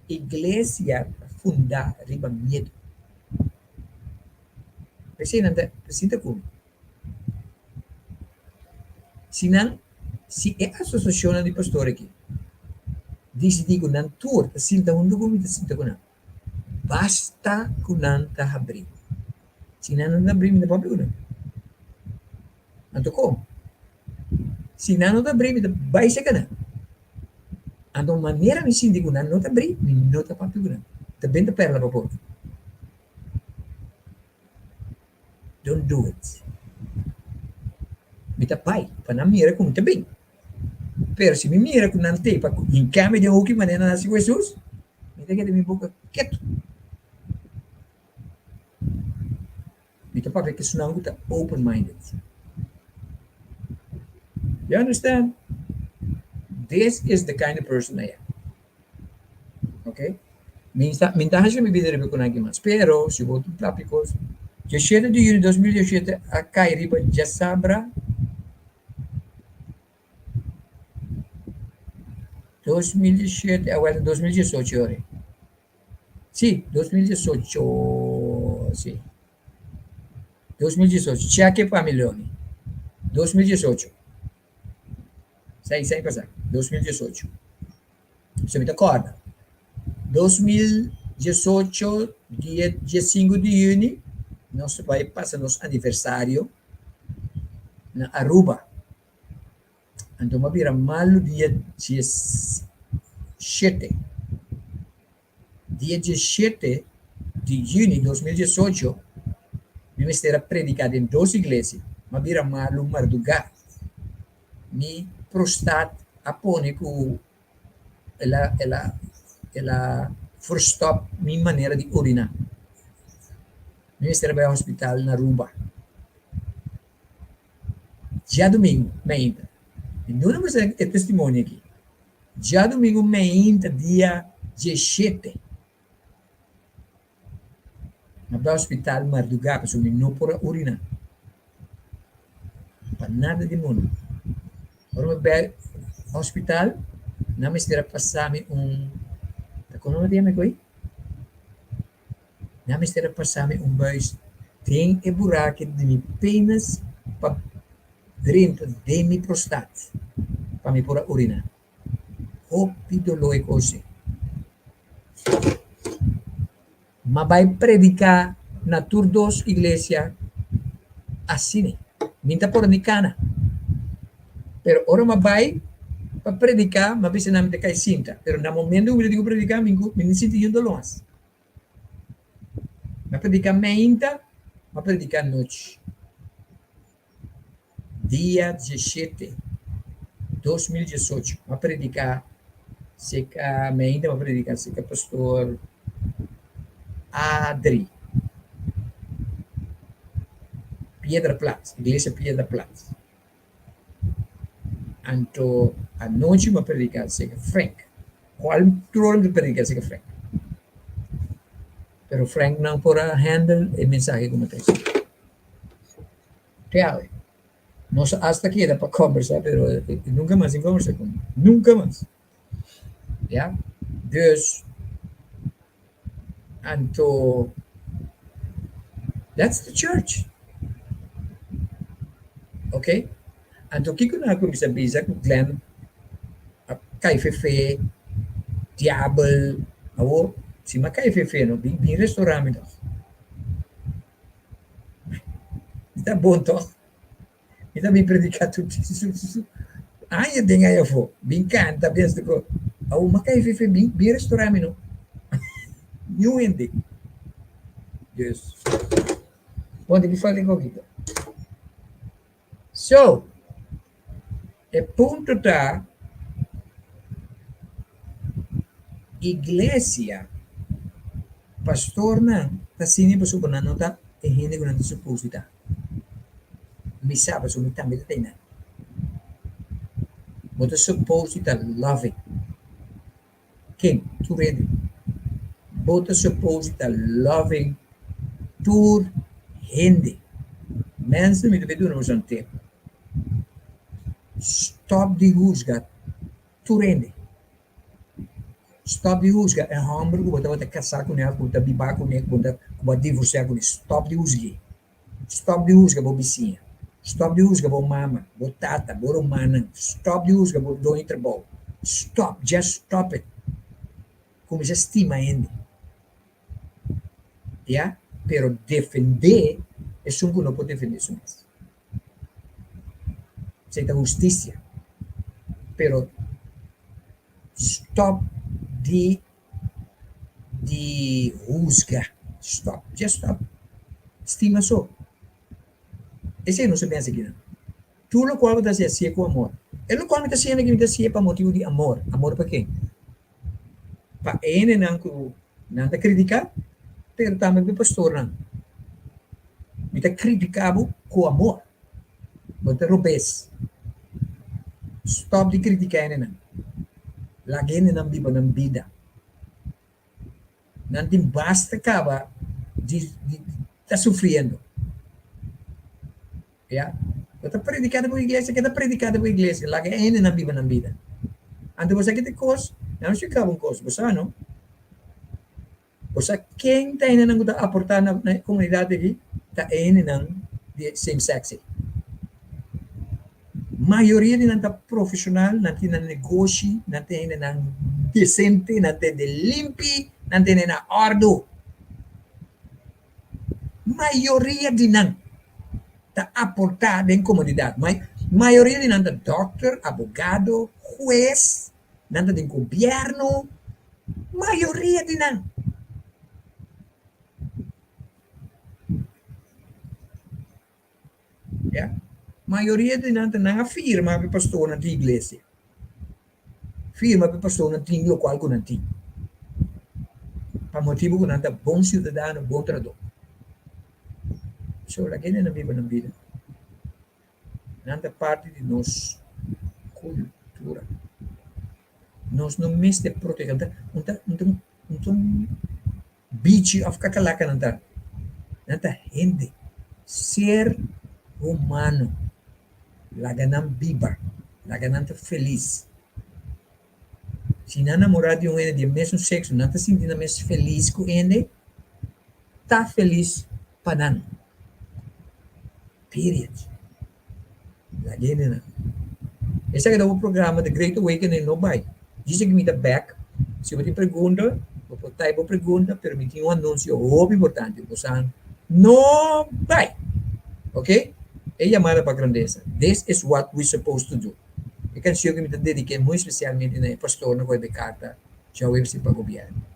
Igreja funda riba medo. Precisa como. Se não, se é a associação de pastor aqui, decidi que não tur, sinta um documento, sinta que não. Basta que não está abrindo. Se não está abrindo, não pode abrir. Então como? Se não está abrindo, vai ser que não. Então, maneira de sentir que não está abrindo, não está para abrir. Também está perla para pôr. Don't do it. Mita pai, para não mira como também. Pero se me mira com não tem, para em cama de outra maneira nasce Jesus, me tem que ter minha boca quieto. Mita para ver que isso não está open-minded. You understand? This is the kind of person I am. Okay? Minta se me videre com aqui mais. Pero se vou tópicos, 17 de julho de 2017 a Cairiba já sabra 2017, agora 2018 ora. Sì, 2018, sì. 2018, c'è anche Pamilioni. 2018. Sai cosa? 2018. Se mi d'accordo. 2018, dia 5 di junho, nós vai passar nosso aniversário na Aruba. Então, vai vir malo dia 17. Dia 17 de junho de 2018, eu estarei predicado em 2 igrejas. Vai vir malo Marduga. Mi prostat apônico, ela forstop minha maneira de urinar. Eu estarei no hospital na Aruba. Já domingo, ainda. Não vamos ter testemunho aqui. Já domingo, ainda, dia 17. No hospital Marduga, para subir não por urinar. Para nada de mundo. Agora, no hospital, não me estará passando como não tem aí? Não me estará passando buis. Tem buraco de minha penas para dentro de minha prostate. Para me pôr a urinar. Opidoloi coisa. Mas vai predicar na tur 2 igreja assim. Minta por nicana. Pero ora vai para predicar, mas bisa namin kay cinta. Pero na momento que eu digo predicar, me sinto indo longe. Mas predicar mainta, mas predicar noite. Dia 17, 2018, mas predicar, seca mainta, mas predicar, seca pastor Adri. Piedra Plata, igreja Piedra Plata. Anto a noite uma predicar seca Frank. Qual trono de predicar seca Frank? Pero Frank não pode handle o mensagem como tem. Real. Nós hasta aqui dá para conversar, pero nunca mais conversar com ele. Nunca mais. Ja? Dus, anto, that's the church. Okay? Anto kiko na ako bisa kung Glenn, kay Fefe, Diablo, awo, si makay Fefe, no, bin restaurant ito. Ita bom to. Ita bin predicato, ai, din nga fo, bin canta, bin ko, awo, makay Fefe, bin restaurant ito. New ending. Yes. Bom, di fale ko kita. So, e ponto tá, igreja, pastor na, tá sini pa subunan no tá, e hindi ko na supposed tá. Misa pa sumitan, mita tayo na. But supposed tá loving. tu rende. Both supposed to loving tur hindi. Mensen moeten we doen zo'n tip. Stop die husga. Tu rende. Stop die husga. En hamburger wordt casar com ela, wordt bibar com ela, wordt divorciar com ela. Stop die husga. Stop die husga, bo vizinha. Stop die husga, bo mama, bo tata, bo romana. Stop die husga, bo dono trabalho. Stop, just stop it. Como já estima ainda. Yeah? Pero defender es un que no puede defender su mes. Se justicia. Pero stop the juzga. Stop. Just stop. Estima só. Esse não se pensa aqui, não. Tu lo qual você assim com amor. É lo qual me está sendo que me está sendo para motivo de amor. Amor para quem? Para ele não está criticar, pero também para pastor não. Me está criticado com amor. Você roubes. Stop de criticar ele não. Lagi não viva na vida. Não tem basta acaba de está sofrendo. Yeah? Está predicado por igreja, que está predicado por igreja. Lagi ele não viva na vida. Antes você que te coisa, não se acaba coisa, você não? Você quem está ainda não está aportar na comunidade aqui, está ainda não de same sex. Maioria de não está profissional, não tem negócio, não tem ainda decente, não tem de limpi, não tem ainda ordo. Maioria de não está aportar em comunidade, mas maioria de não está doctor, abogado, juez, não está em governo, maioria de não. Yeah? Maioria de não está firma para pastor na igreja. Firma para pastor na local que não tem. Para motivo que não está bom cidadão, bom trabalhador. So, lagi na viva na vida. Não está parte de nossa cultura. Nós não mês de proteger. Não bicho of kakalaka não está. Não está gente. Ser humano. Laganam viva, laganam feliz. Se não namorar de homem de mesmo sexo, não está sentindo mais feliz com ele, está feliz para não. Period. Lagyan na. Esse é o programa The Great Awakening no vai. Diz que me dá back. Se você pergunta, vou botar a pergunta, permitir anúncio muito importante. Você não vai. Ok? É chamada para grandeza. This is what we're supposed to do. E canção que me dediquei muito especialmente na pastor na coisa de carta, já o para o governo.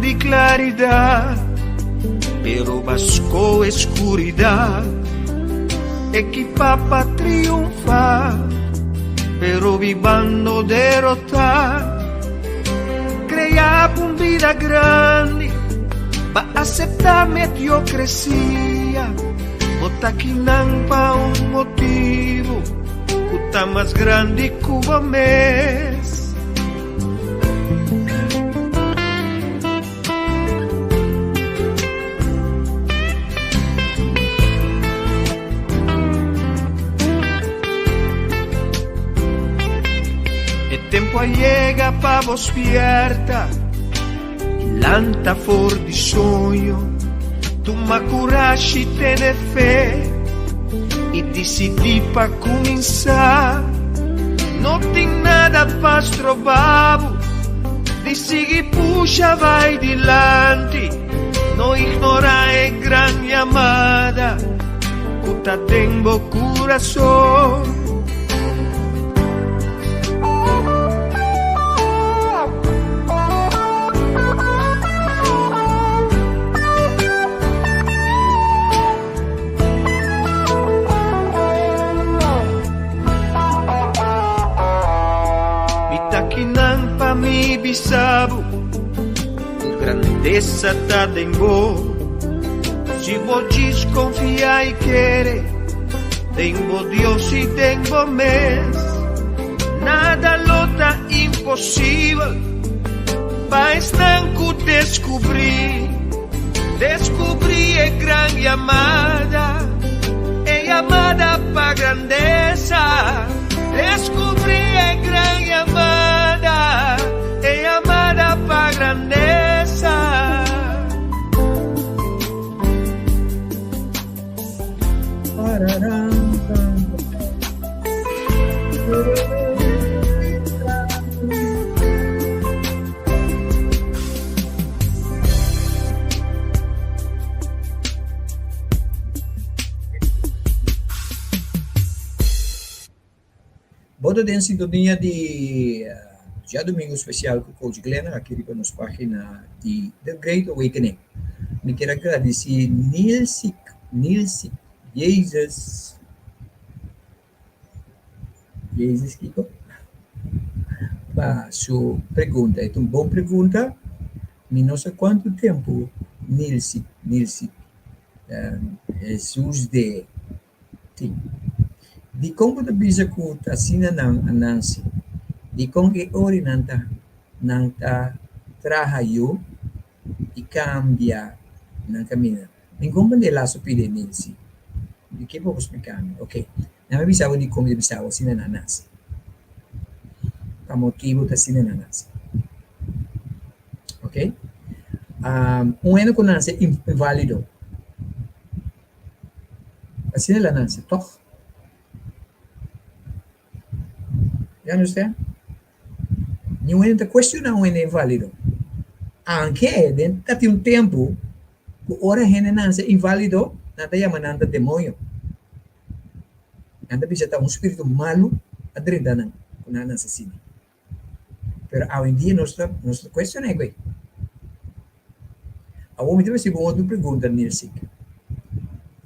Di claridad, pero vasco escuridad, equipa para triunfar, pero vivando derrotar, crea una vida grande, va a aceptar mediocresía, bota que não pa un motivo, puta más grande que o mês. Tempo llega pa vos pierta, lanta for di sogno, tu ma coragem tiene fé e decidi pa começar. Não tem nada pa trovavo, decidi puxa vai dilante, não ignora é grande amada, kuta tengo corazón. Mitakinan pa mi bisabo, grandeza ta tengo. Si vos desconfiar y quiere, tengo Dios y tengo mes. Nada lo está imposible, pa estanco descubrir. Descubrí a gran llamada, llamada pa grandeza. Descubrí a gran llamada, llamada pa grandeza. Bodo den sintonia de já domingo especial com o Coach Glenn, aqui na nossa página de The Great Awakening. Me quero agradecer Nilsik, Jesus Kiko, para sua pergunta. É uma boa pergunta. Não sei quanto tempo Nilsik, Jesus de como tu bisa ku tasina ng anansi, di kong ori nanta trahayo, ikambia ng kamina. Ningkong bandela so pide nilsi. Di kipo ko spikami. Okay. Namabisawa di kong bisawa sina nanasi. Pamotibo tasina nanasi. Okay? Ano ko nanasi invalido. Asina la nanasi. Toch? You understand? Não entra questionar um inválido. Anche dentro de tempo, que ora gente não é inválido, nada chama nada demônio. Nada bisa tá espírito malo adrenda não, não assassino. Pero hoje em dia nossa questão é que a homem deve ser outra pergunta nesse.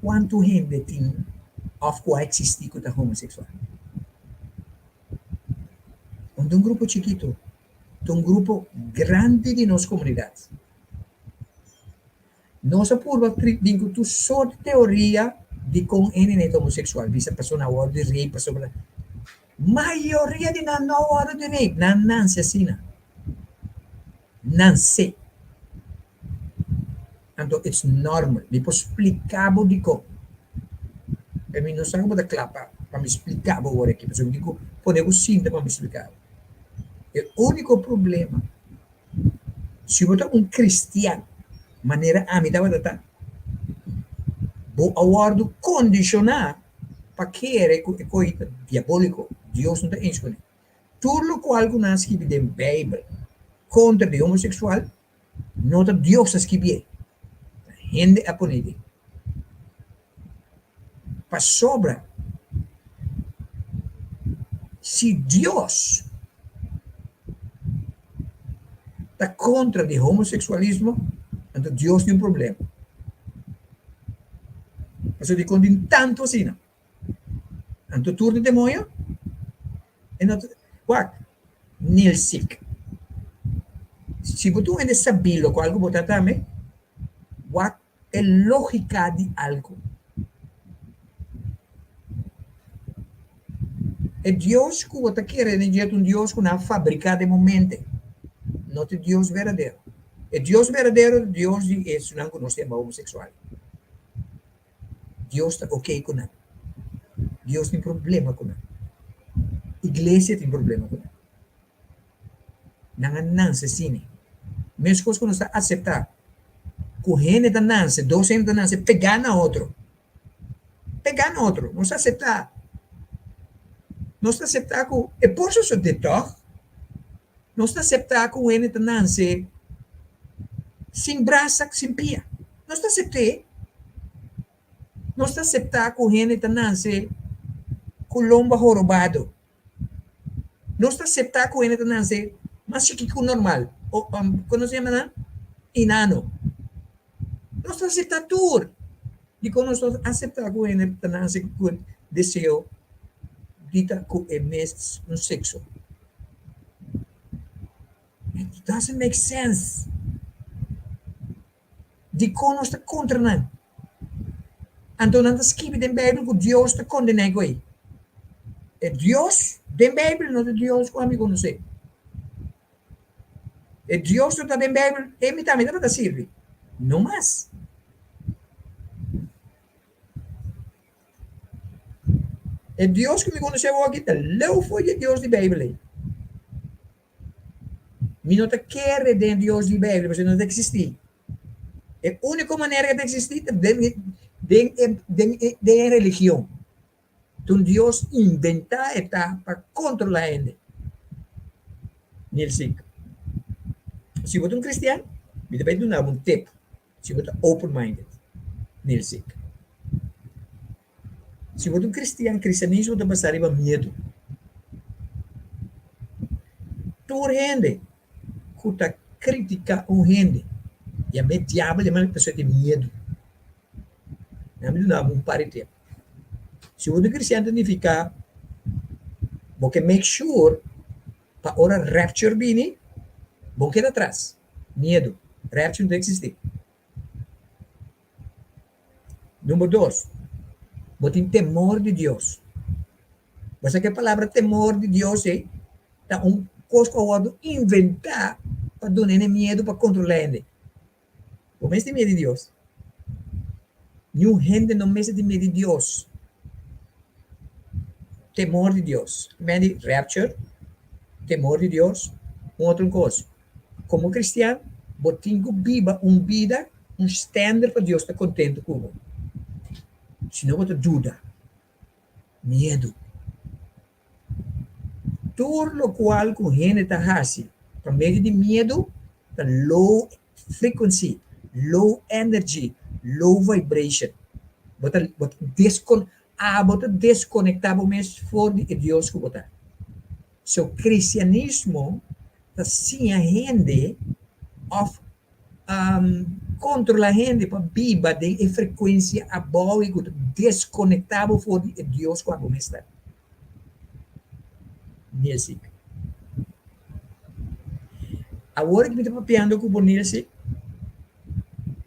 Quanto gente tem of coexistir com a homossexual? De um grupo chiquito, de um grupo grande de nossa comunidade. Nossa curva digo tu só de teoria de com ele homossexual, visa pessoa na hora de rape, pessoa maioria de na hora de rape, não assassina, não sei. Então, it's normal. Depois explicava de como. Eu não sei como da clapa para me explicar agora aqui, mas eu digo, podemos sim para me explicar. O único problema, se você é um cristiano, maneira amida vai estar, vou aguardo condicionar para que é coisa diabólico, Deus não está escolhendo. Tudo o qual que nós escrevemos na Bíblia contra o homossexual, não está Deus escrevendo. Gente a poner. Para sobra, se Deus está contra o homossexualismo, então Deus tem um problema. Mas eu digo, tem tanto assim, não? Então, turno de demônio, Nilsik. Se você não sabe o que algo botar também, é lógica de algo. É Deus que você quer, é um Deus que não fabrica de momento. Não é Deus verdadeiro. É Deus verdadeiro, Deus é não conhece a homossexual. Deus está ok com ele. Deus tem problema com ele. Igreja tem problema com ele. Não se sine. Mesmo coisa que não está aceitar. Correndo da nanse, 200 da nanse, pegar na outro. Pegar na outro. Não está aceitar. Não está aceitar com... É por isso de toque. Não está aceitar com ele da nanse sem braça, sem pia. Não está aceitar. Não está aceitar que o gente está nasce com lomba jorobado. Não está aceitar que o gente está nasce mais chiquito normal. Ou, como se chama? Inano. Não está aceitar tudo. E quando nós aceitar que o gente está nasce com desejo, dita que é mesmo um sexo. It doesn't make sense. De como está contra nós. Então, não está escrito na Bíblia que Deus está condenando aí. É Deus, na Bíblia, não é Deus que o amigo não sei. É Deus que está na Bíblia, e me também não está servindo. Não mais. É Deus que me conheceu aqui, não foi Deus da Bíblia. Me não quer de Deus da Bíblia, mas não existe. É a única maneira que existe de religião. Então Deus inventa para controlar a gente. Nilsik. Se você é um cristiano, você vai dar um tip. Se você é open-minded. Nilsik. Se você é um cristiano, cristianismo está passando por medo. Toda gente que está criticando o gente, e a minha diabo é uma pessoa de medo. Não me dá um par de tempo. Se você é cristiano, significa você make sure para a hora rapture vir, você queda atrás. Medo. Rapture não existe. Número 2. Você tem temor de Deus. Você que a palavra temor de Deus é coisa que eu inventar para dar medo para controlar ele. Você tem medo de Deus? Nenhum gente não tem medo de Deus. Temor de Deus. Medo de rapture, temor de Deus, outra coisa. Como cristiano, você tem que viver uma vida, um standard para Deus estar contente com você. Senão você dúvida, medo. Tudo o qual a gente está fazendo, por meio de medo, está low frequency, low energy, low vibration. Você desconectado mesmo fora de Deus que você. So, cristianismo está sim a gente of controla a gente para viver de frequência above e desconectado fora de Deus que você está. Nesse. Agora que me estou papiando com o Nilsi,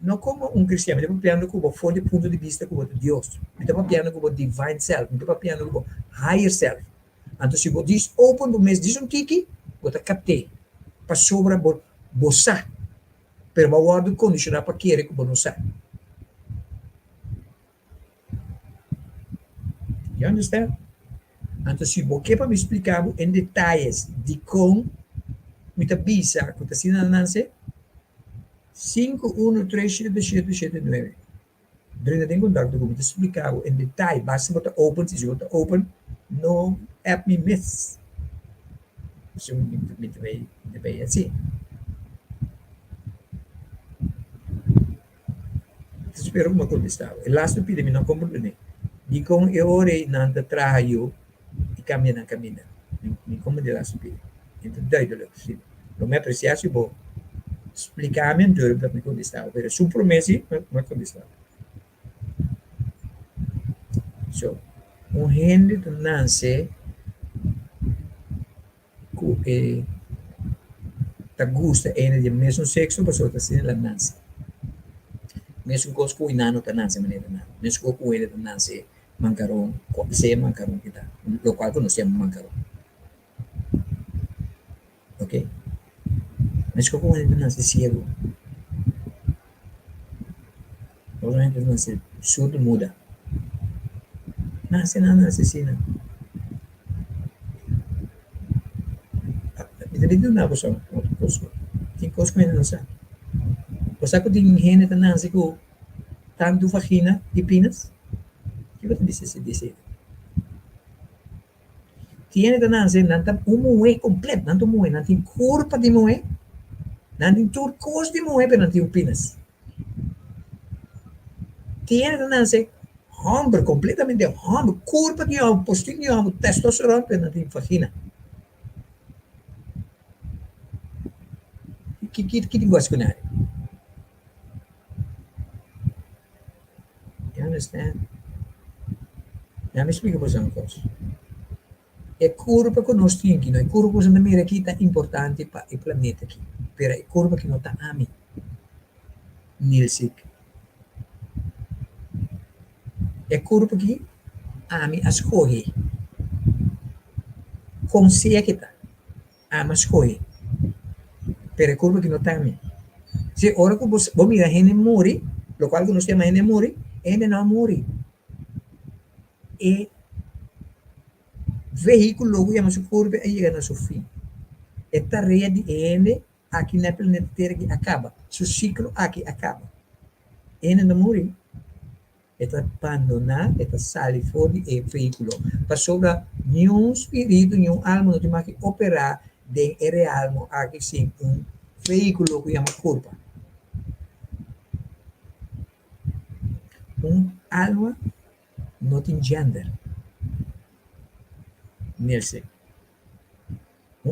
não como um cristiano, me estou papiando com o fora do ponto de vista com o Deus. Me estou papiando com o divine self, me estou papiando com o higher self. Então, se você diz open, você diz tiki, você captei. Para sobra, você pero você condicionar para querer que você sabe. You understand? Então, se você para me explicar em detalhes de como me avisa que você não sei, 51377779. Brenda tem contato comigo, te explicar em detalhe, basta você open, se você open, no app me miss. Isso me vai assim. Espero que me contestava. E last pide me não compreende. Di com eu orei não te traio e caminha. Me compreende last pide. Então daí do lado. Não me apreciasse bom. Explicar-me então para me contestava. Pero su promessa me contestava. So, gente que nasce que te gusta de mesmo sexo, mas outra assim ela nasce. Mesmo coisa que o inano está nasce maneira não. Mesmo que o ele está nasce mancarão, se mancarão que tá. O qual nós chamamos mancarão. Ok? Mesmo que o ele está nasce cego. O gente nasce surdo muda. Nasce assim não. Depende da pessoa, outra coisa. Tem coisa que não sabe. Você que tem gente que nasce com tanto vagina e penis, que você diz? Tem gente que nasce não tem mulher completo, não tem mulher, não tem corpo de mulher, não tem tudo coisa de mulher, mas não tem penis. Tem gente que nasce humble, completamente humble. Curva que é postinho, é testosterona na tua vagina. Que gosta com ele? You understand? Já me explica você uma coisa. É curva que nós temos aqui, não é curva que nós mira aqui está importante para o planeta aqui. Pero é curva que não está a mim. Nilsik. É curva que a mim escolhe. Consegue tá. A mim escolhe. Pero é curva que não está a mim. Se ora que você mira a gente morre, lo qual que nós temos a gente morre, a gente não morre. E veículo logo chama sua curva e chega no seu fim. Esta rede ende aqui na planeta Terra que acaba. Seu ciclo aqui acaba. Ende não morre. Esta abandonar, esta sai fora do veículo. Para sobrar nenhum espírito, nenhum alma não tem que operar de alma aqui sim veículo que chama curva. Alma não tem gender. Nesse.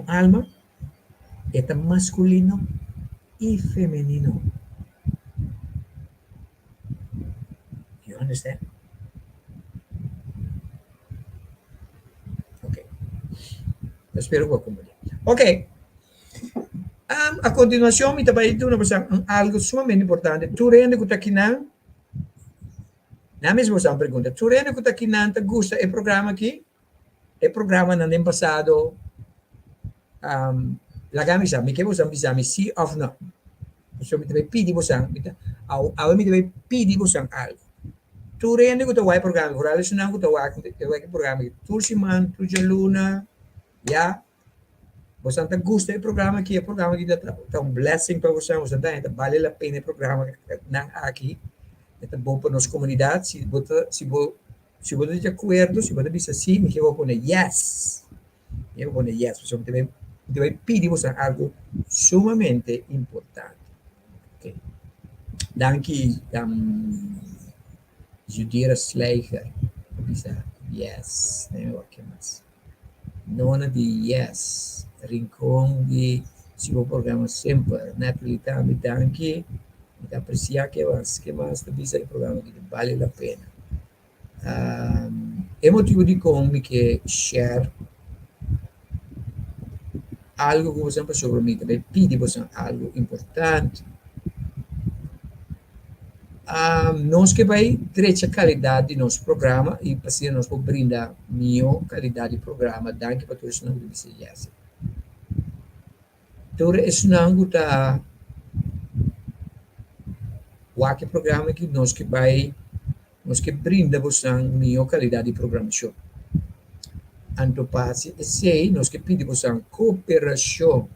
Alma é masculino e feminino. You understand? Ok. Eu espero que acomode. Ok. A continuação, me vai dizer algo sumamente importante. Tu rende que está aqui na mesma pergunta. Tu rende que está aqui na gosta do programa aqui? O programa no ano passado, lagami sa, me que você me sim ou não. Você me deve pedir você, a me deve pedir você algo. Tu rende que o programa, o relacionamento que o programa, tu siman, tu jaluna, ya. Você não gosta do programa aqui, o programa que dá blessing para você, você dá, vale a pena o programa aqui, é bom para nossa comunidade, se você de acordo, se você diz assim, eu vou pôr yes. Eu vou pôr yes. Você deve pedir você algo sumamente importante. Okay. Danke, Judira Schleicher. Diz yes. O que mais? Nona de yes. Rincón de seu programa sempre. Natalie também, danke. Me apreciar que mais diz o programa que vale a pena. É motivo de como que share algo que você sobre mim também pede você algo importante. Nós que vai ter a qualidade de nosso programa e assim nós vamos brindar melhor qualidade de programa danke para todos nós que dizem yes. Então isso não está o programa que nós que vai nós que brinda você melhor qualidade de programação. Anto passe e sei nós que pedi você cooperação.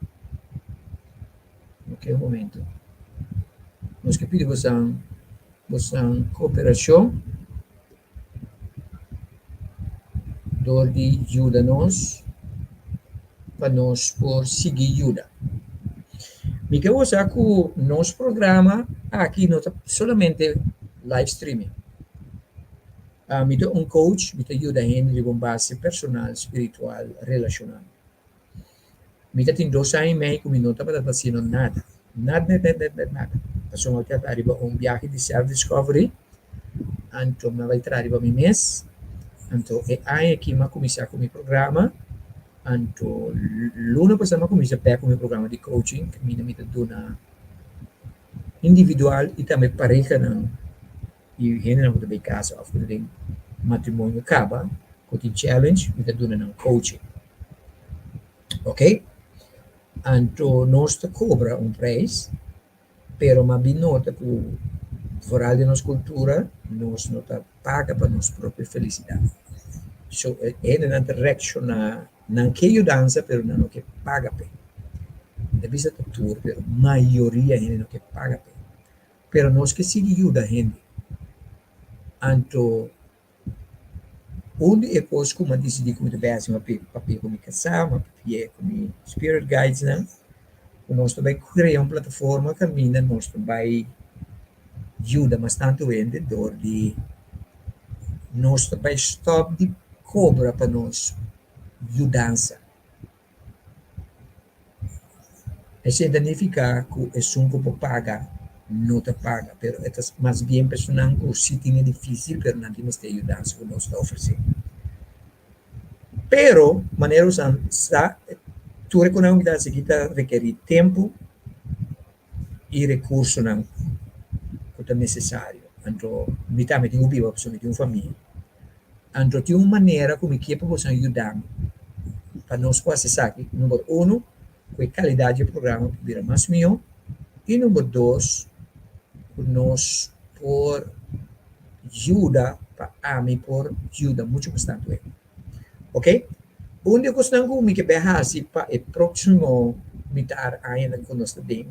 Ok, um momento. Nós que pedi você cooperação. Donde ajuda-nos para nós por seguir ajuda. Me que você que nosso programa aqui não está solamente live streaming. Me dá coach, me ajuda a gente de base personal, espiritual, relacional. Me dá 2 anos e meio que não estava fazendo nada. Nada. Passou até arriba viagem de self-discovery. Então, me vai trazer para mim mês. Então, é aqui que começar com o meu programa. Então, luna passada, começar com o meu programa de coaching, que me dá individual e também pareja, não. E gente não pode casa, ou quando matrimônio acaba, quando tem challenge, me dá coaching. Ok? Então, nós cobra preço, pero mas bem nota que fora de nossa cultura, nós não paga para nossa própria felicidade. So, é na direction não que ajudança, pero não que paga para. Deve ser tudo, pero maioria gente não que paga para. Pero nós que se ajuda a gente. Então, onde é coisa como decidi como deve ser uma papel comunicação, uma papel como spirit guides, né? Nós também criamos uma plataforma que nós também ajuda bastante o vendedor de nós vai stop de cobra para nós mudança. Isso significa que é um que paga, não te paga, pero é mais bem pessoal que se tem difícil, pero não temos de ajudar que nós está oferecendo. Pero, maneira usando, tu reconhece que está requerir tempo e recurso não que é necessário. Então, me também tem viva pessoa, tem uma família. Então, tem uma maneira como que para você ajudar para nós acessar aqui. Número 1, com a qualidade do programa que vira mais melhor. E número 2, nós por ajuda para mim por ajuda muito bastante. Ok? Onde gostamos como que berrasi para o próximo mitar ainda com nós também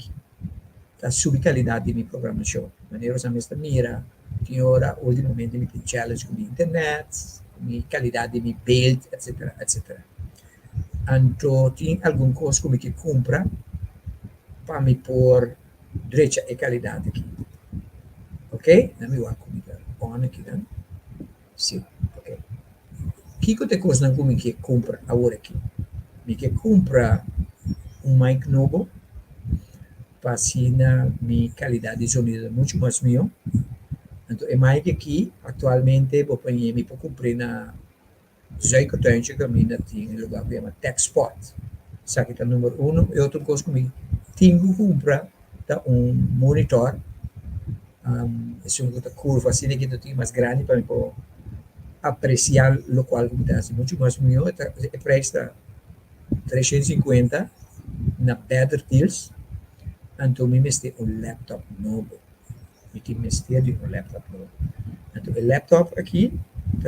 a subqualidade de minha programação. Maneira que esta mira, que ora ultimamente me tem challenge com a internet, com a qualidade de minha build, etc, etc. Então, tem alguma coisa como que compra para me pôr direita e qualidade aqui. Ok? Não me vou comigo. On aqui, não? Sim. Ok. Que outra coisa não como que compra agora aqui? Me que compra mic novo para assinar minha qualidade de sonido muito mais melhor. Então, é mais que aqui, atualmente, vou pôr me para comprar na Zuikertuintje, que a minha tem um lugar que chama TechSpot. Isso aqui é o número 1. E outra coisa comigo, tenho que comprar monitor. É uma curva assim, que eu tenho mais grande para eu apreciar o qual está muito mais melhor. O preço está 350 na Better Deals. Então, me mesti laptop novo. Me mesti de laptop novo. Então, o laptop aqui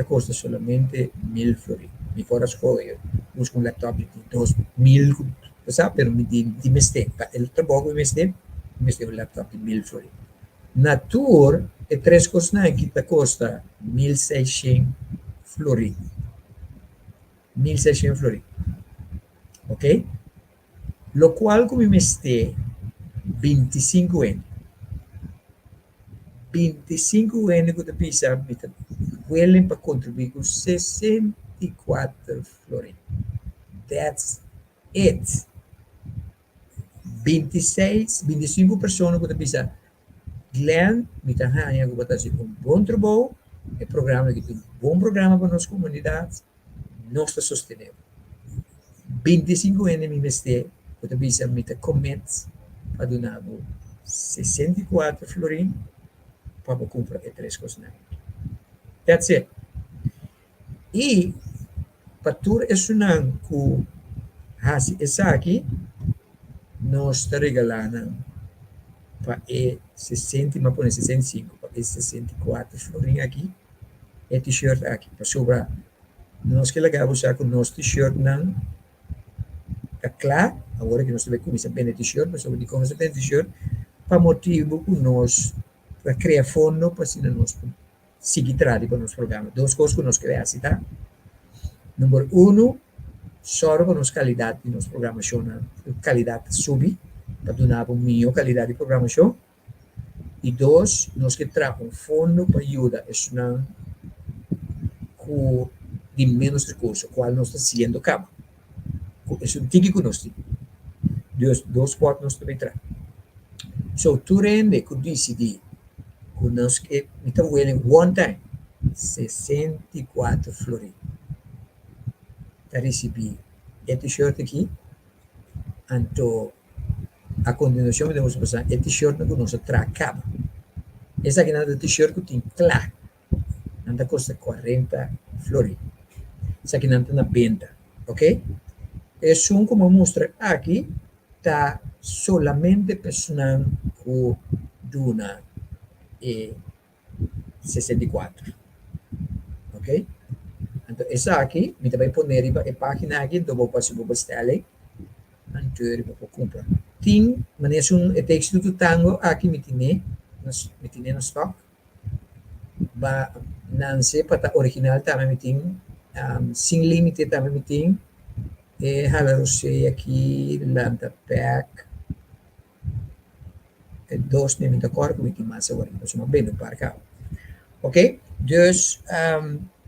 custa somente 1.000 florins. Me fora escolha, busco laptop de 2.000, sabe? Mas me mesti. O trabalho me mesti laptop de 1.000 florins. Na tour, é 3 coisas que custa 1.600 florins. 1.600 florins. Ok? Lo qual, como me mesti 25 anos. 25 anos que eu pensava que eu para contribuir com 64 florins. That's it. 25 pessoas que eu pensava, Glenn, me está ganhando que fazer um bom trabalho, é programa que tem um bom programa para nossa comunidade, nós está sostenendo. 25 anos me mesti, que eu pensava que me está comete para donar 64 florins para comprar 3 coisas. That's it. E para tu ensinar que essa aqui, nós está regalando para 60, mas põe 65, para 64 florins aqui, e t-shirt aqui, para sobrar. Nós que legal usar com o nosso t-shirt não, é claro, agora que nós devemos começar bem o t-shirt, mas sobre de começar bem o t-shirt, para motivo que nós, para criar fundo, para se nós seguir atrás para o nosso programa. 2 coisas que nós queremos citar. Número 1, só para nossa qualidade de nossa programação, qualidade subir, para dar uma melhor qualidade de programação. E 2, nós que trago fundo para ajudar a com de menos recursos, qual nós está sendo cabo. Isso é um tique que nós temos. 2 quartos nós também traz. So, tu rende que decidi que nós que estamos willing one time 64 florins. Para receber este t-shirt aqui. Então, a continuação, podemos passar este t-shirt que nós tracamos. Essa aqui é a t-shirt que tem claro. Não custa 40 florins. Essa aqui não está na venda. Ok? É um como mostra aqui, está solamente personal com Duna e 64. Ok? Então, essa aqui, me vai pôr a página aqui, então vou passar para o Stelling. Então, eu vou comprar. Tem, mas é texto do tango aqui, me tem no stock. Não sei, para o original também me tem. Sem limite também me tem. E eu sei aqui, Lanta Pack. 2 nem me acordo, me tem mais agora. Então, bem no parque. Ok? Dus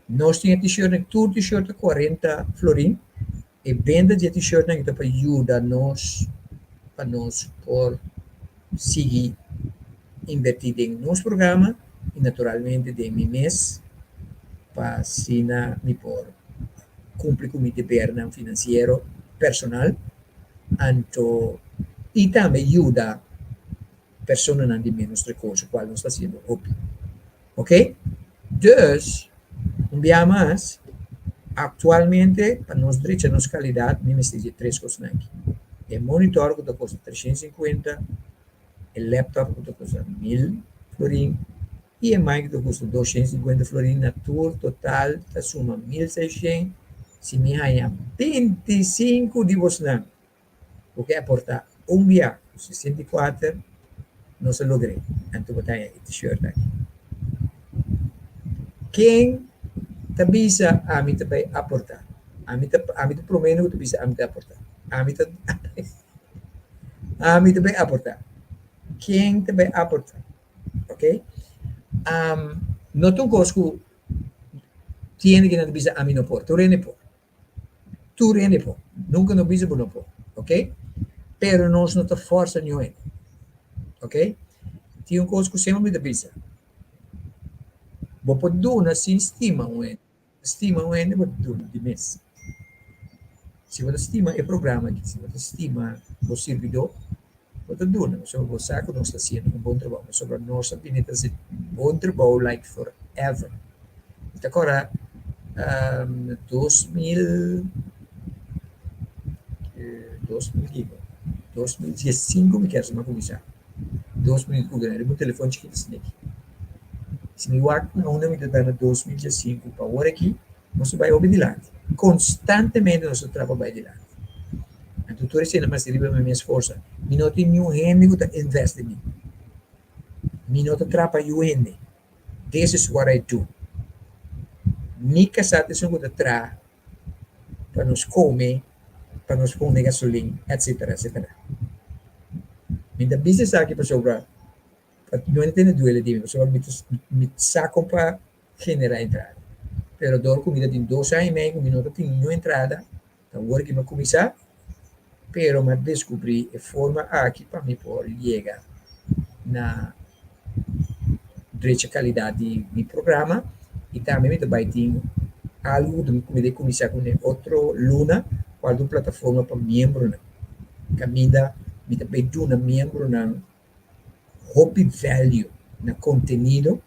nós tinha t-shirt, tudo t-shirt 40 florim. E venda de t-shirt que para ajudar nós, para nós por seguir invertir em nosso programa e naturalmente de mi mês para assinar me por cumprir com o meu dever financeiro personal, anto e também ajuda pessoas a de menos recursos, qual nós está sendo hobby. Ok? Dus, dia mais, atualmente, para nós direito, nossa qualidade, me de três coisas aqui. O monitor que custa 350, o laptop que custa 1000 florim, e a mic que custa 250 florim, na tour total, está suma 1600, se me ganha 25 de você, porque aportar dia, 64, não se logrei. Então, vou botar esse t-shirt aqui. Quem te bisa a mim também aportar. A mim te prometo que bisa a mim aportar. A mim também aportar. Quem também aportar. Ok? Não tem coisa que tiene que não bisa a mim não por. Tu rende por. Nunca não bisa por não por. Ok? Pero nós não te força nenhum. Ok? Tem uma coisa que sempre me bisa. Vou poder doar sem estima vou doar de mês. Se você estima o programa aqui, se você estima o servidor, vou doar. Sobre o saco nós está sendo bom trabalho. Sobre a nossa pineta está sendo bom trabalho like forever. Então agora 2015 me quero começar. 2000 com o telefone chiquito assim aqui. Se me guarda não me dá na 2005 para agora aqui, nós vai obediente. Constantemente nós trabalhamos adiante. Então, tu recebe mas riba minha força. Me não tem nenhum gente que investe em mim. Me não trabalha gente. This is what I do. Me casar isso que tra para nos comer, para nos pôr gasolina, etc. Me dá business aqui para sobrar. Não entendo duelo de mim, só me saco para generar entrada. Pero dou comida de 2 anos e meio, minuto tem nenhuma entrada. Então agora que me começar, pero me descobri a forma aqui para me poder chegar na direita qualidade de programa e também me vai ter algo de me começar com outro Luna, qual é uma plataforma para membro, caminha me também do na membro na hobby value na conteúdo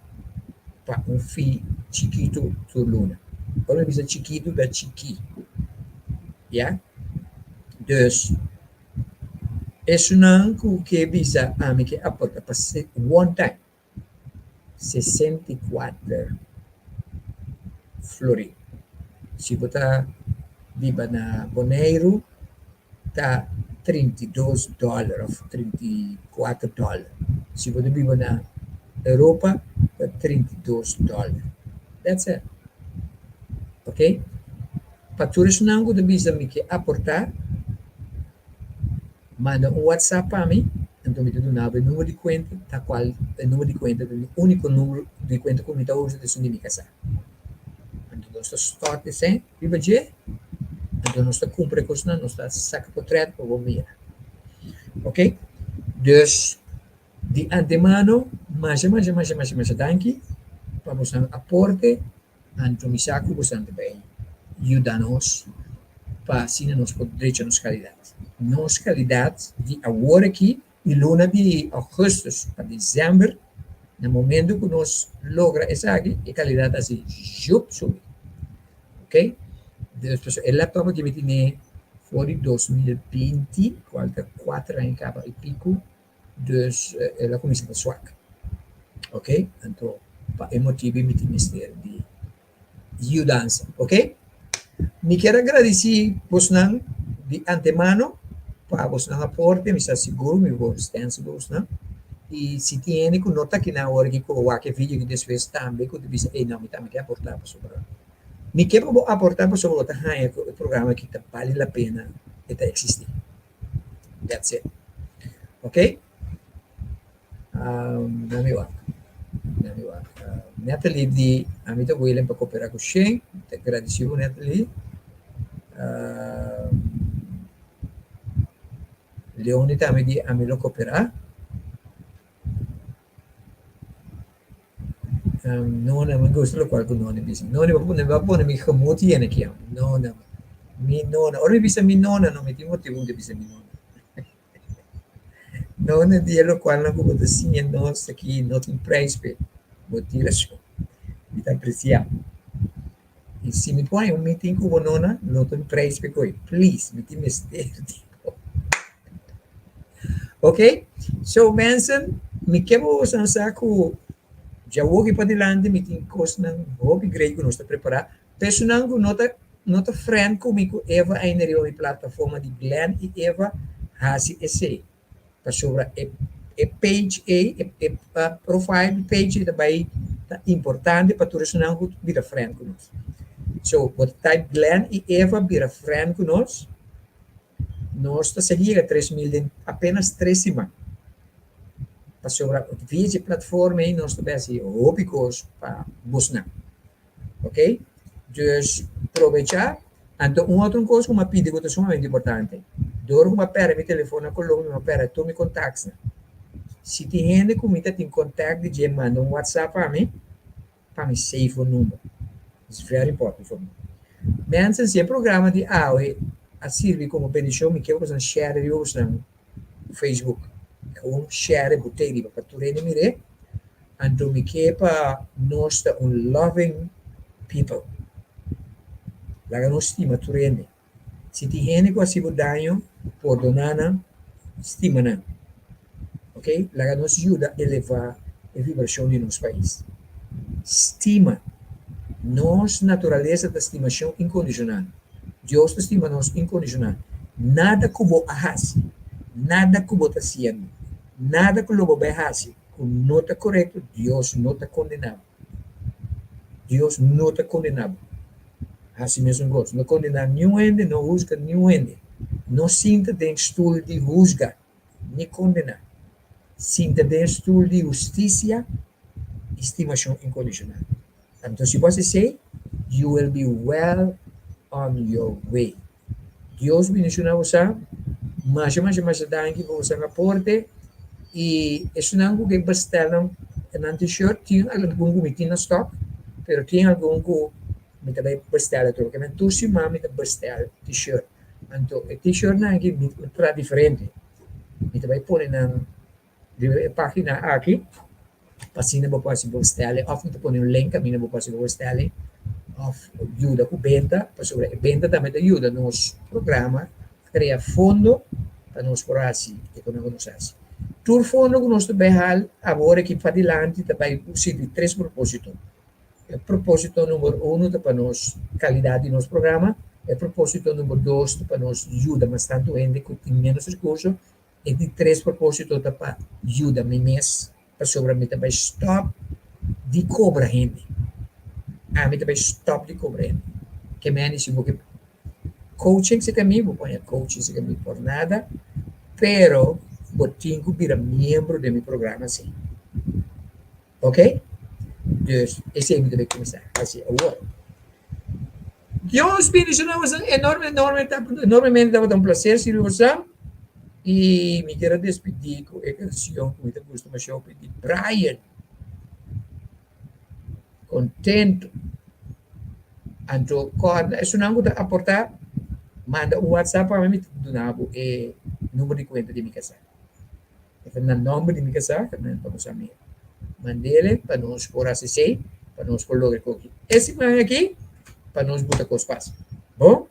para fee chiquito por Luna. Quando bisa chiquito da chiqui. Ja? Dus é um que bisa a mim que aporta para one time 64 flori. Se botar viva na Bonaire, tá $32 ou $34. Se você vive na Europa, é $32. That's it. Ok? Para turis nango de bisa me que aportar, manda WhatsApp para mim, então me dá o número de conta, tá qual o número de conta, o único número de conta que me dá hoje de sua casa. Então nós start assim, viva je, então nós cumpre com isso, nós saca portrait para o mir. Ok? Dus de antemano, mas danke para você aporte, então me saco você também ajuda-nos para assim nós podermos nos qualidade. Nos qualidade de agora aqui e luna de agosto para dezembro, no momento que nós logra essa aqui, a qualidade assim, sube. Ok? Depois, o laptop que me tinha foi 2020, quase 4 anos e pico, dus ela começa a swak. Ok? Então, para emotivo me tinha de ajudança. Ok? Me quero agradecer você de antemano para você aporte, me está seguro, me vou estar seguro, não? E se tem que nota que na hora que colocar vídeo que depois também que você não me também quer aportar para sobre. Me quer aportar para sobre o programa que vale a pena está existir. That's it. Ok? Não me Natalie di amita willing para cooperar com o Shen, te agradecido Natalie. Leone também di amilo cooperar. Não gosto do qual não é bisa. Não vai pôr me remote aqui. Não, mi nona. Ora bisa mi nona, não me tem motivo de bisa mi nona. Nona dia lo qual não vou assim nós aqui não tem preço, vou tirar só. Me tá apreciar. E se me põe meeting com o nona, não tem preço para coi. Please, me tem mistério. Ok? So, mensen, me quero usar com já hoje para dilante, me tem coisa não, hobby grego que nós está preparar. Personal que nota friend comigo Eva ainda é uma plataforma de Glenn e Eva Hasi esse. Para sobre a page a profile page também tá importante para todos não que vira friend com nós. So, what type Glenn e Eva vira friend com nós. Nós está seguindo 3.000 apenas 3 semanas. Para sobre via plataforma aí nós também assim óbicos para buscar, ok? Dus aproveitar. Então outra coisa que eu pedi que é sumamente importante. Dor uma pera meu telefone coloco uma pera tu me contacta. Se tem gente que me tem contato de manda um WhatsApp para me save o número. It's very important for me. Mensen se programa de a serve como petição me quero fazer share de hoje no Facebook. Gewoon share botei para tu rene mire. Então me quer para nós loving people. Laga nós estima tu rene. Se tem gente que assim danho por donar estima não. Ok? Laga nós ajuda a elevar a vibração de nosso país. Estima. Nós natureza da estimação incondicional. Deus estima nós incondicional. Nada que vou fazer, nada que vou estar fazendo, nada que eu vou fazer, que não está correto, Deus não está condenado. Deus não está condenado. Assim mesmo gosto. Não condena nenhum ende, não juzga nenhum ende. Não sinta dentro stool de juzga, nem condenar. Sinta dentro stool de justiça, estimação incondicional. Então, se você say, you will be well on your way. Deus bendiga você, mas danke por você aporte e isso não é que bastante na t-shirt tem algum que tem na stock, pero tem algum que me também bastante tudo que me tudo me bastante t-shirt. Então, o t-shirt não é que é diferente. Me também põe na página aqui. Assim não pode ser bastante, ou então põe link a mim não pode ser bastante. Ajuda com venda, para sobre venda também ajuda nos programa criar fundo para nos porasi econômico nos assim. Tur fundo que nós behal agora que para dilante também se de 3 propósitos. O propósito número 1 para nós qualidade de nosso programa, o propósito número 2 para nós ajuda bastante gente que tem menos recursos e de 3 propósitos para ajuda mês para sobre mim também stop de cobra gente. Me também stop de cobrar. Que me se porque coaching se caminho, põe coaching se caminho por nada, pero botinho que vira membro de meu programa assim. Ok? Dus esse aí me deve começar assim agora. Deus bendiga nós enormemente dava um prazer se você e me quero despedir com a canção que eu costumo chamar de Brian. Contento. Então, quando isso não pode aportar, manda um WhatsApp para mim, donavo o número de conta de minha casa. Então, o nome de minha casa, que não vamos a mim. Mandele para nós por acessar, para nós por logo aqui. Esse aqui, para nós botar com os passos. Bom,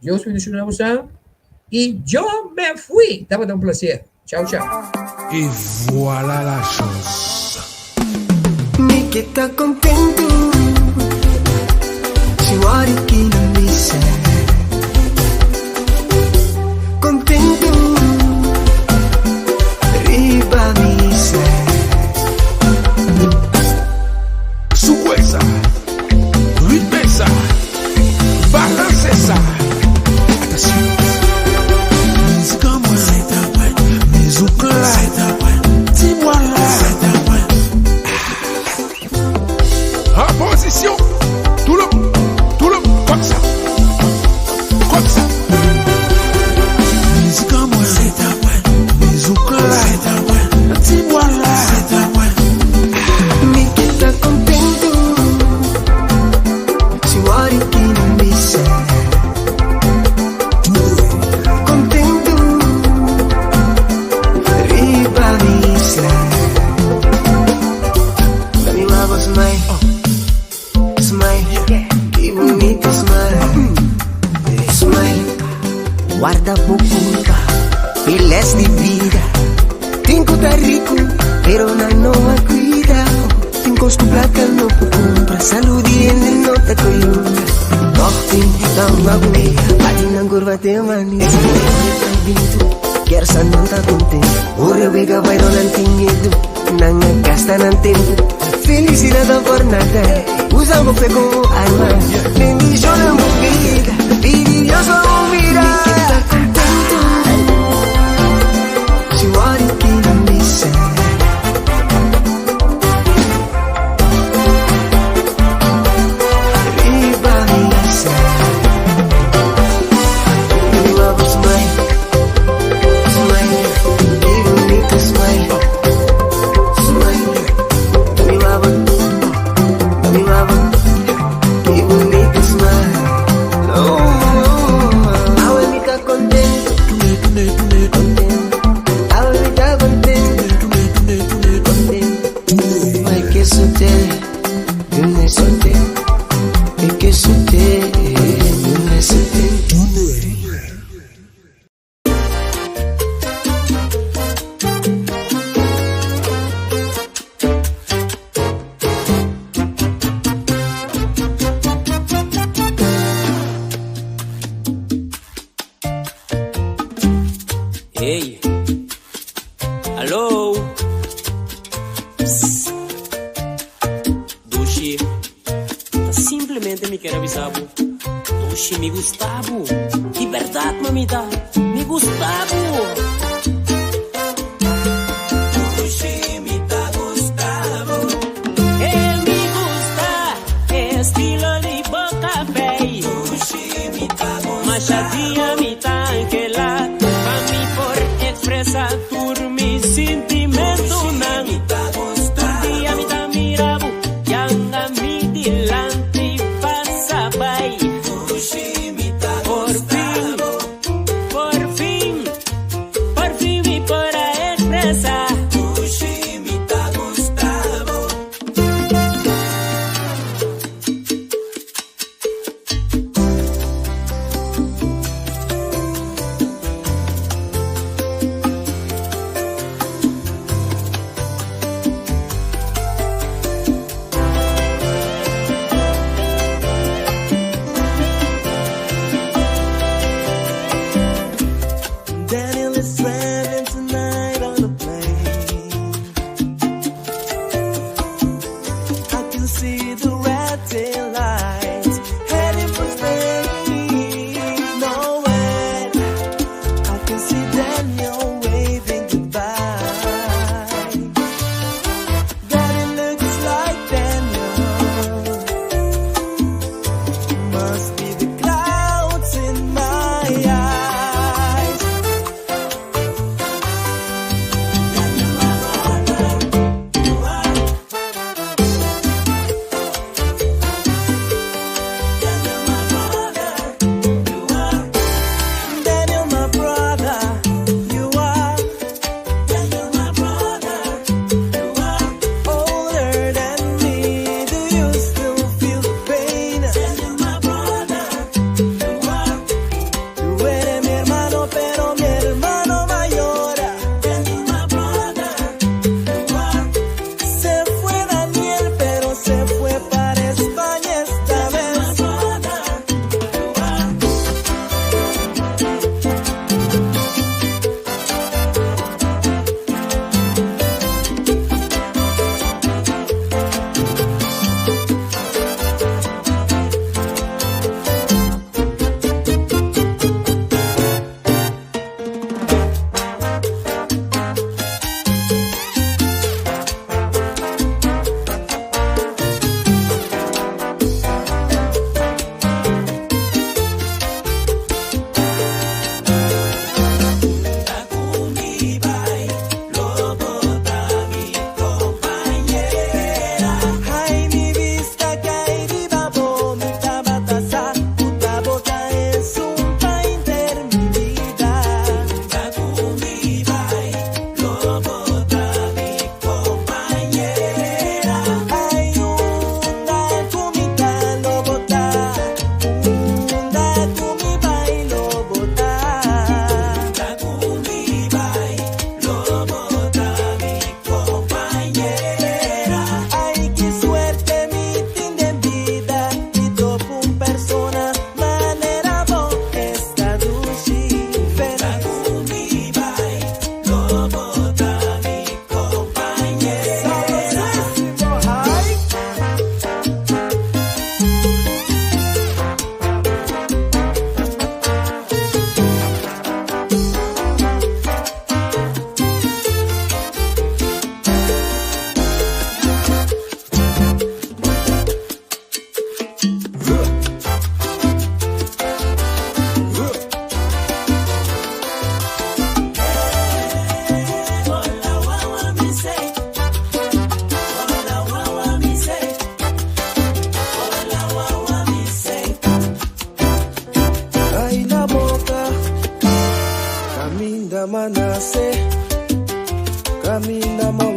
Deus bendiga você. E eu me fui. Estava dando um prazer. Tchau, tchau. Et voilà la chose. Mi que está contento, si guardi que non mi sei contento, riba mi sei. Sueza, ritmeza, balancesa. Atención. Música buena, música buena, ti voilà. bago Bati ng kurva te manis Quer sa não tá contente Ora bega vai no nantinguedo Nangagasta ng tempo Felicidade da fornata Usa mo fe como arma Bendición en boquita Pidi Dios va a mirar Está contento Si muore chi non mi sa Hey, alô, Dushi, simplesmente me quero avisar, Dushi, me gustavo, de verdade, mamita, me gustavo. Dushi, me tá gustavo, me gusta, estilo de boca fei. Dushi, me tá gustavo, machadinha, me tá aquela. Expresa turmi sentimento nang Un dia me tá mirabo Yang a mi dilante passa vai Por fin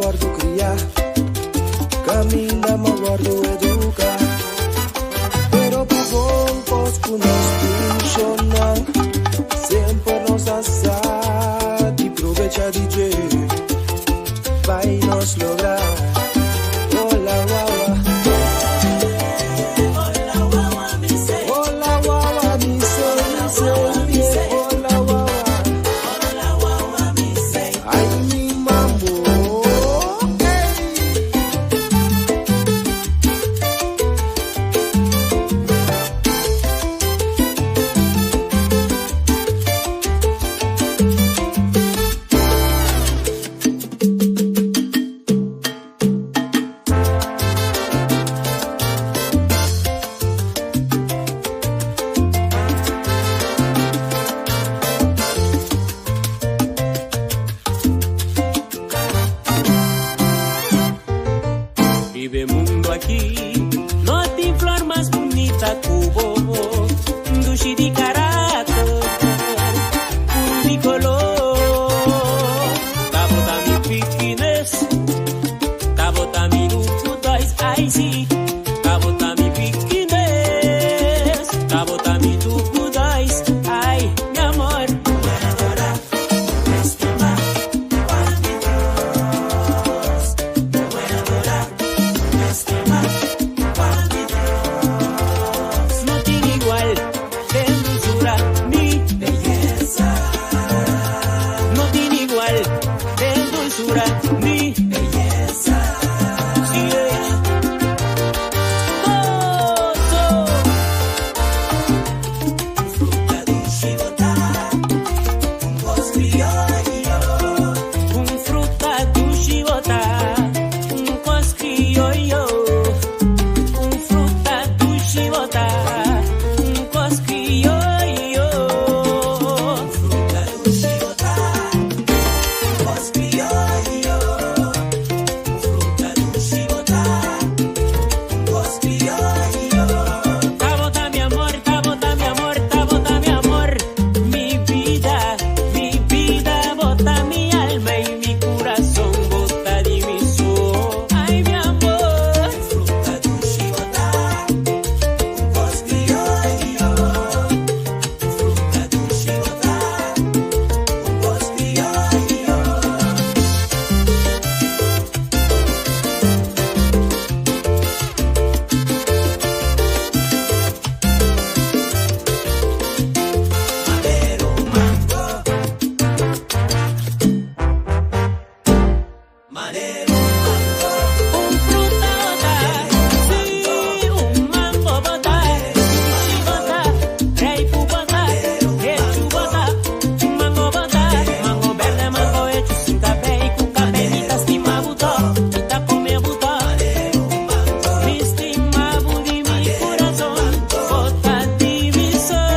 guardo criar, caminda ma guardo educar. Pero por pocos que nos funcionan, siempre nos asa y aprovecha DJ, vai nos lograr. Hola guagua, hola guagua mi se, hola guagua mi se, hola guagua mi se, ay mi mambo. Vive mundo aqui, não tem flor mais bonita que o bobo, duche de caráter, puro de color. Tá botando mi piquines, tá botando mi no dois, ai sim. Tá botando mi piquines, tá botando mi no dois, ai mi amor. No tiene igual de dulzura ni belleza. No tiene igual de dulzura ni belleza. Sí, gozo. Fruta de chivota, un cos criollo. Un fruta de chivota, un cos criollo. Un fruta de chivota, un cos criollo. Fruta de chivota, un cos criollo. Fruta de chivota, un cos criollo. Tabota mi amor, tabota mi amor, tabota mi amor. Mi vida, bota mi alma y mi corazón, bota de mi sol. Ay, mi amor. Fruta de chivota, un cos criollo. Fruta de chivota, un cos criollo. Madero mango, madero mango, un fruta bota, sí, un mango bota, chivota, reipu bota, hechu bota, un mango bota, mango verde, mango hecho sin café y con capelitas que me botó, quita come botó, mi estima de mi corazón, bota divisor.